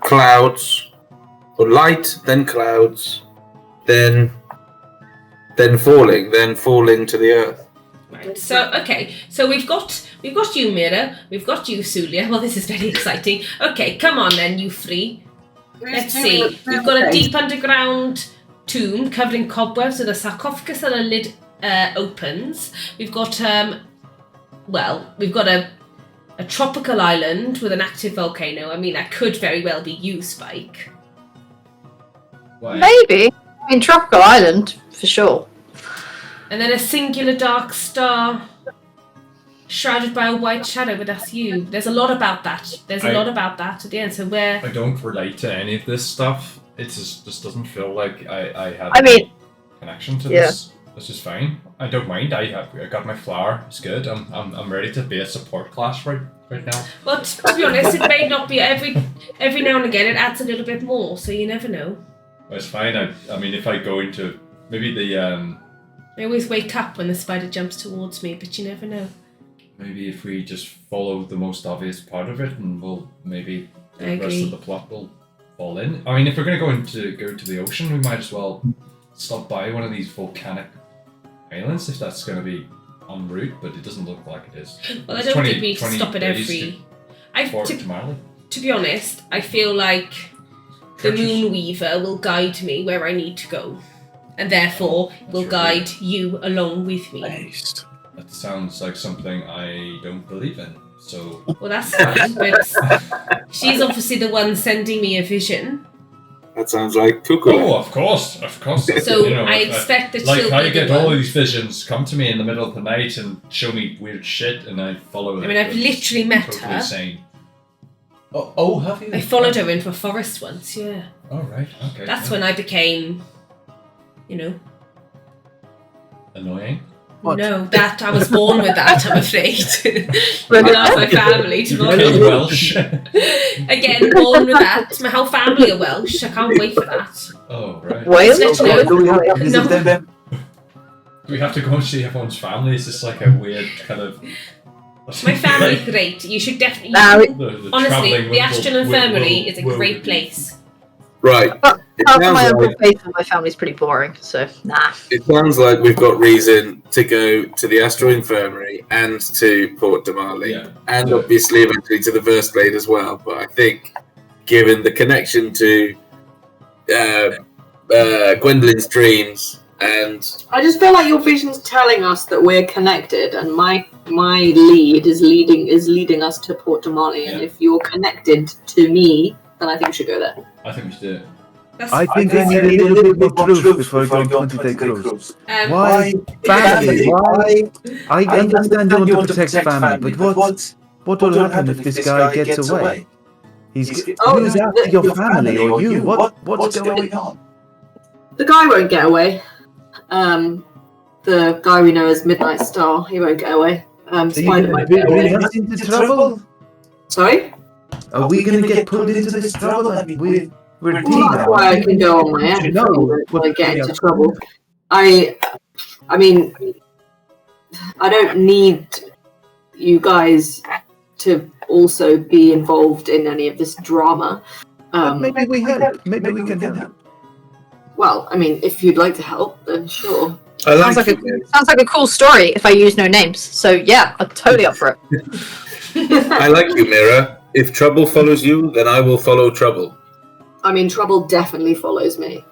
Clouds, or light, then clouds, then falling to the earth. Right. So okay. So we've got you, Meira. We've got you, Soulia. Well, this is very exciting. Okay, come on then, you three. Let's see. We've got a deep underground tomb covered in cobwebs with a sarcophagus and a lid opens. We've got we've got a tropical island with an active volcano. I mean, that could very well be you, Spike. Why? Maybe. I mean, Tropical Island, for sure. And then a singular dark star shrouded by a white shadow, but that's you. There's a lot about that. There's a lot about that at the end. So where I don't relate to any of this stuff. It just doesn't feel like I have I connection to yeah. this. This is fine. I don't mind. I got my flower. It's good. I'm ready to be a support class right now. Well, to be honest, it may not be every now and again. It adds a little bit more, so you never know. But it's fine. I mean, if I go into maybe the I always wake up when the spider jumps towards me, but you never know. maybe if we just follow the most obvious part of it, and we'll maybe I the rest agree. of the plot will fall in. I mean, if we're gonna go to the ocean, we might as well stop by one of these volcanic islands if that's gonna be en route. But it doesn't look like it is. Well, I It's don't 20 think we days stop at every. to Marley. To be honest, I feel like the Moonweaver will guide me where I need to go, and therefore will Sure. guide you along with me. Nice. That sounds like something I don't believe in. So Well, that's fine, but she's obviously the one sending me a vision, That sounds like cuckoo. oh, of course. so You know, I expect that like she'll I be get the all one. these visions come to me in the middle of the night and show me weird shit, and I follow it. I mean, I've literally met totally her. Sane. Oh, have you? I followed her into a forest once, yeah. Oh, right, okay. That's yeah. when I became, you know. Annoying. What? No, that I was born with that, I'm afraid. Not my family, to be Okay, honest. Welsh. Again, born with that. My whole family are Welsh. I can't wait for that. Oh, right. Wales? It's literally- Do we have to visit No. them? Do we have to go and see everyone's family? Is this like a weird kind of... My family's great. You should definitely. Nah, The Honestly, travelling the Astral Infirmary is a will- great place. Right. It Apart from my sounds uncle like, Faith, my family's pretty boring, so nah. it sounds like we've got reason to go to the Astral Infirmary and to Port Damali, Yeah. and obviously eventually to the Verstblade as well. But I think, given the connection to Gwendolyn's dreams, and I just feel like your vision's telling us that we're connected, and my lead is leading us to Port Damali. And Yeah. if you're connected to me, then I think we should go there. I think we should do it. That's I think I need a little bit more truth before I go on 20-day cruise. Why family? Why? I understand you want to protect family, but what will happen if this guy gets away? Who's after your family or you? What's going on? The guy won't get away. The guy we know as Midnight Star, he won't get away. Spider might get Bring away. us into trouble? Sorry? Are we going to get pulled into this trouble? I mean, we're a Well, team. that's why I can go on my own if I get into trouble. I mean, I don't need you guys to also be involved in any of this drama. Maybe we help. Maybe we can help. Well, I mean, if you'd like to help, then sure. I Sounds like sounds like a cool story if I use no names. So yeah, I'm totally up for it. I like you, Meira. If trouble follows you, then I will follow trouble. I mean, trouble definitely follows me.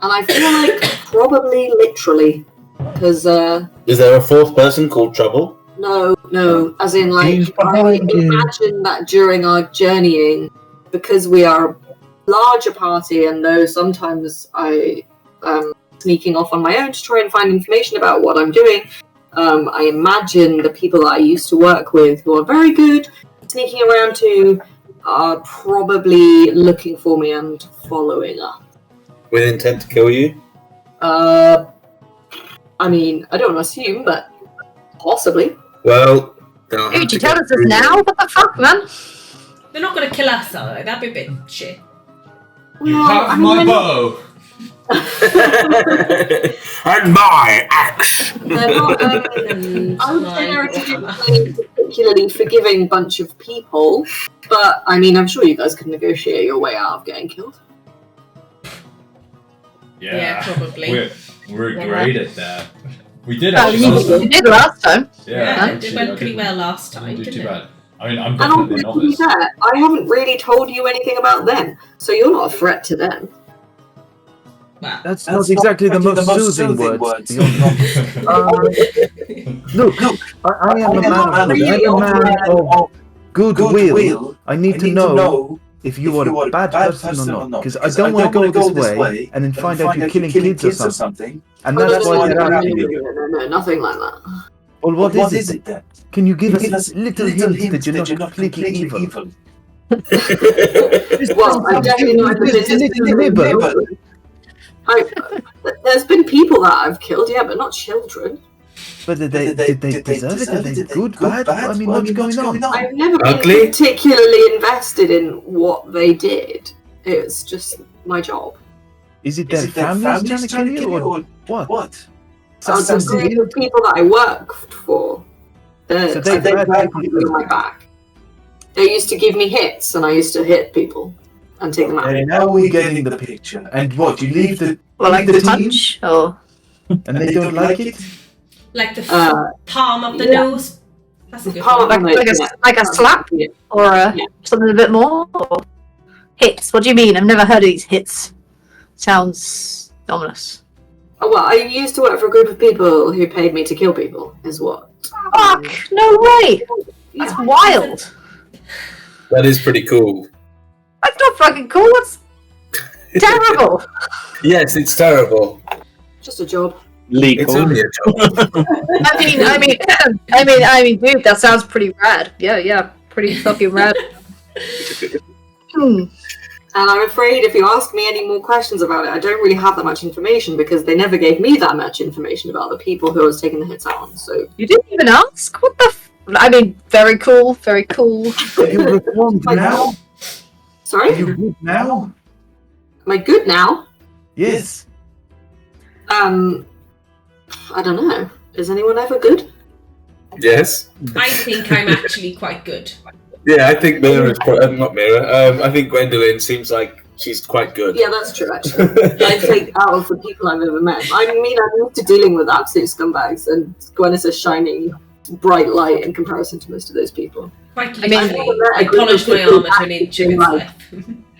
And I feel like probably literally. Because, Is there a fourth person called Trouble? no, No, as in, like, He's I behind you. imagine that during our journeying, because we are a larger party, and though sometimes I am sneaking off on my own to try and find information about what I'm doing, I imagine the people that I used to work with, who are very good at sneaking around too, are probably looking for me and following up. With intent to kill you? I mean, I don't want to assume, but possibly. Well, they'll have Dude, to you tell get us this through- now? What the fuck, man? They're not going to kill us, though. That'd be a bit shit. You Well, have I my mean, bow. And my axe! they're not, And I would say they're a my- particularly forgiving bunch of people, but I mean, I'm sure you guys could negotiate your way out of getting killed. Yeah, probably. We're great at that. We did Oh, actually. you did last time. Yeah, actually, it went I pretty didn't- well last time, didn't do didn't too it? bad. I mean, I'm And also, definitely to be novice. fair, I haven't really told you anything about them, so you're not a threat to them. Well, That's not exactly the most soothing words. Look, I am a man of goodwill. I need to know if you are a bad person or not, because I don't want to go this way and then find out you're killing kids or something. And that's why they're asking you. No, nothing like that. Well, what is it then? Can you give us a little hint that you're not completely evil? Well, I'm definitely not Just a little nibble. There's been people that I've killed, yeah, but not children. But did they deserve it? Are they good, bad? I mean, what's going on? I've never Ugly? been particularly invested in what they did. It's just my job. Is it their families trying to kill you, or what? It's the people that I worked for. So they bad bad people on my back. They used to give me hits, and I used to hit people and take them out. Okay, now we're getting the picture. And what? You leave the Well, like the the team, punch? Or... and they don't like it? like the palm of the yeah. nose. That's a good Palm one. of- Like a slap? Or something a bit more? Or hits? What do you mean? I've never heard of these hits. Sounds ominous. Oh, well, I used to work for a group of people who paid me to kill people, is what. Fuck! No way! That's Yeah. wild! That is pretty cool. That's not fucking cool, that's terrible! Yes, it's terrible. Just a job. It's Legal. only a job. I mean, dude, that sounds pretty rad. Yeah, pretty fucking rad. And I'm afraid if you ask me any more questions about it, I don't really have that much information because they never gave me that much information about the people who I was taking the hits out on. So You didn't even ask? What the I mean, very cool, very cool. Are you reformed now? sorry, Are you good now? am I good now? Yes. I don't know. Is anyone ever good? Yes. I think I'm actually quite good. Yeah, I think Meira is not Meira. I think Gwendolyn seems like she's quite good. Yeah, that's true. Actually, I think out of the people I've ever met, I mean, I'm used to dealing with absolute scumbags, and Gwen is a shining bright light in comparison to most of those people. Quite I mean, literally. I polished my armour to an inch of its life.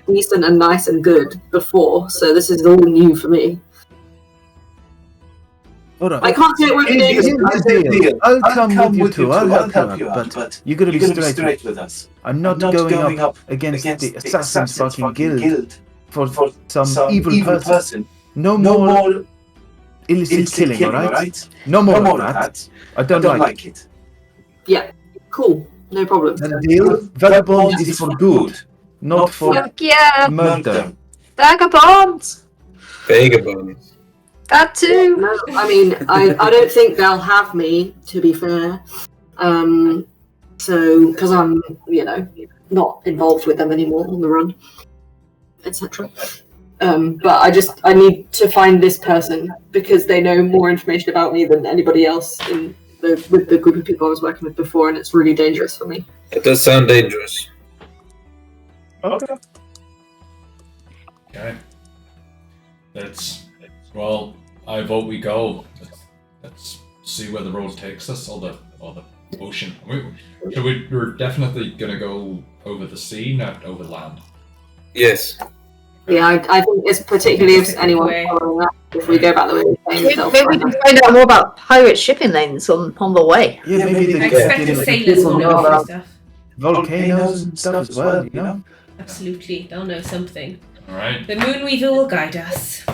Decent and nice and good before, so this is all new for me. Hold on. I can't say what Here's it is. the deal. I'll come with you too. I'll help you out, but you gotta be straight with us. I'm not going up against the Assassin's fucking guild for some evil person. No more illicit killing, alright? No more of that. I don't like it. Yeah, cool, no problem. And the deal, vagabond is for good, not for Fuck yeah! murder. Vagabonds! Vagabonds. That too! No, I mean, I don't think they'll have me, to be fair. So, because I'm, not involved with them anymore on the run, etc. But I need to find this person because they know more information about me than anybody else with the group of people I was working with before, and it's really dangerous for me. It does sound dangerous. Okay. Okay. Well, I vote we go. Let's see where the road takes us, or the ocean. We're definitely gonna go over the sea, not over land. Yes. Yeah, I think it's particularly if anyone's following that. if we go back the way we came. Maybe we can find out more about pirate shipping lanes on the way. Yeah, maybe I they expect the sailors will know a few stuff. volcanoes and stuff as well, you know? Absolutely, they'll know something. Alright. The Moonweaver will guide us.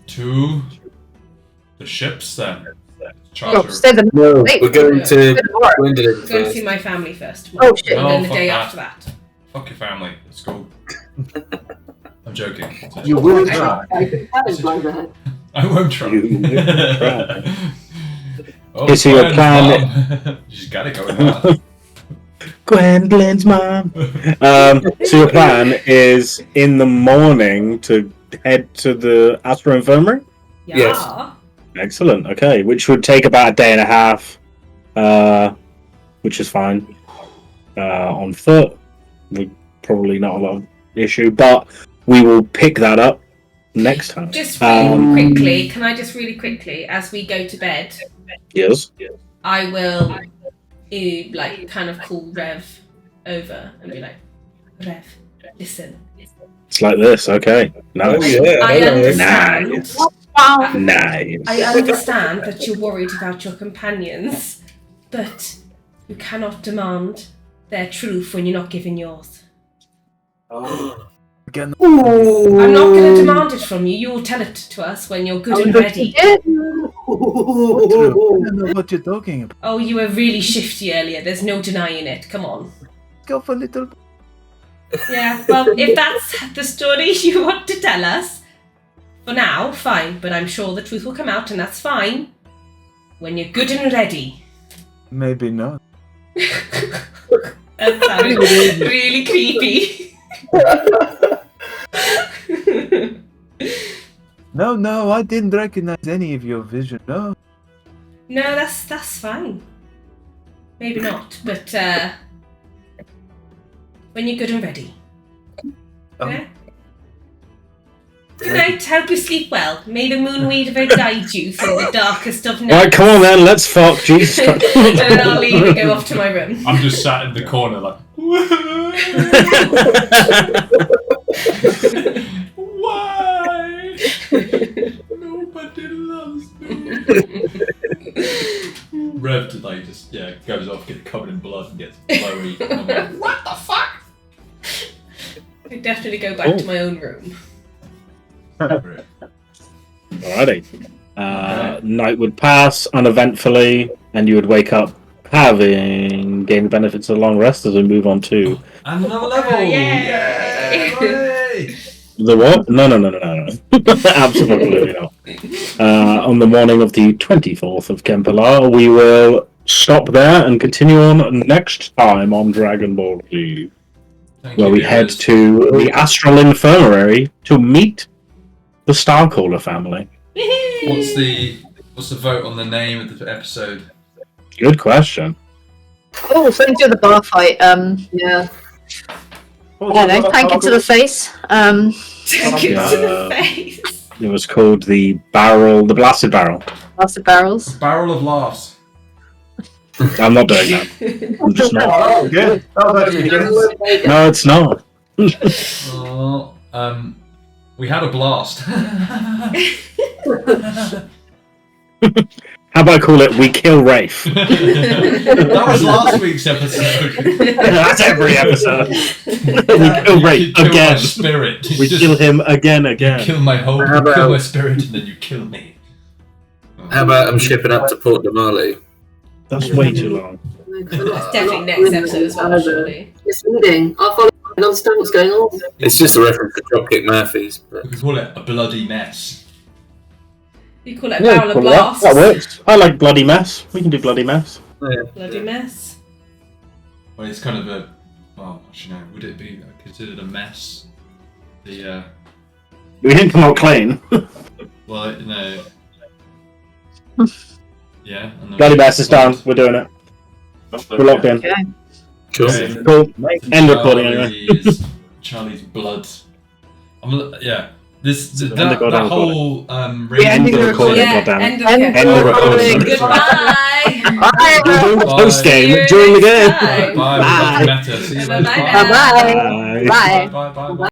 To the ships then. Oh, Charter. stay the No. wait, We're going to Gwendolyn Go and first. see my family first. Oh, shit. And then the fuck day that. after that. Fuck your family. Let's go. I'm joking. You will Okay. try. I won't try. You will try. Oh, Okay, so your Gwen's plan- mom. You just gotta go with that. Gwendolyn's mom. So your plan is in the morning to head to the Astro Infirmary? Yeah. Yes. Excellent. Okay, which would take about a day and a half, which is fine. On foot, probably not a lot of issue, but we will pick that up next time. Just really quickly, can I just really quickly, as we go to bed, Yes. I will like kind of call Rev over and be like, Rev, listen. It's like this. Okay. Nice. Oh, yeah. I understand. Nice. Wow. Nice. I understand that you're worried about your companions, but you cannot demand their truth when you're not giving yours. Again, I'm not going to demand it from you. You will tell it to us when you're good and ready. I don't know what you're talking about. Oh, you were really shifty earlier. There's no denying it. Come on. Go for a little. Yeah, well, if that's the story you want to tell us, for now, fine. But I'm sure the truth will come out, and that's fine. When you're good and ready. Maybe not. That sounded really creepy. No, I didn't recognize any of your vision. No. No, that's fine. Maybe not, but when you're good and ready. Okay? Good night. Hope you sleep well. May the Moonweaver guide you through the darkest of nights. Right, come on then, let's fuck. Jesus Christ. And then I'll leave and go off to my room. I'm just sat in the corner like. Why? Nobody loves me. Rev to like just goes off, gets covered in blood and gets blowy. And I'm like, what the fuck? I definitely go back to my own room. Alrighty. Night would pass uneventfully, and you would wake up having gained the benefits of a long rest as we move on to And another level! Yay! Yay! the what? No. Absolutely not. On the morning of the 24th of Kempelar, we will stop there and continue on next time on Dragon Ball Z, Thank where you, we guys. head to the Astral Infirmary to meet the Starcaller family. What's the vote on the name of the episode? Good question. Oh, something to do with the bar fight. Yeah. I don't know, tank it to the face. Take it to the face. It was called the Blasted Barrel. Lots of barrels. Barrel of Laughs. I'm not doing that. I'm just not. Oh, good. Oh, that's really good. No, it's not. Oh, we had a blast. How about I call it We Kill Rafe? That was last week's episode. That's every episode. We kill You Rafe kill my again. spirit. We kill him again. You kill my hope, How you kill about- my spirit, and then you kill me. How about I'm shipping up to Port Damali? That's way too long. That's definitely next episode as well, surely. It's leading. I'll follow and understand what's going on. It's just a reference to Dropkick Murphys. But We can call it a bloody mess. You call it a barrel of call it blasts. that works. I like Bloody Mess. We can do Bloody Mess. Bloody mess. Well, it's kind of a. Well, actually, no. Would it be considered a mess? The. We didn't come out clean. Well, no. Yeah. And then Bloody Mess is done. We're doing it. We're locked in. Okay. cool. Okay. Cool. End recording anyway. Charlie's blood. Yeah. This End the that goddamn whole We're radio ending the recording. Yeah, goddamn. end of End End the recording. Goodbye. We're doing the Bye. post game See you during the next game. time. Bye. Bye. Bye. Meta. See you later. Bye-bye. Bye-bye. Bye. Bye. Bye. Bye. Bye.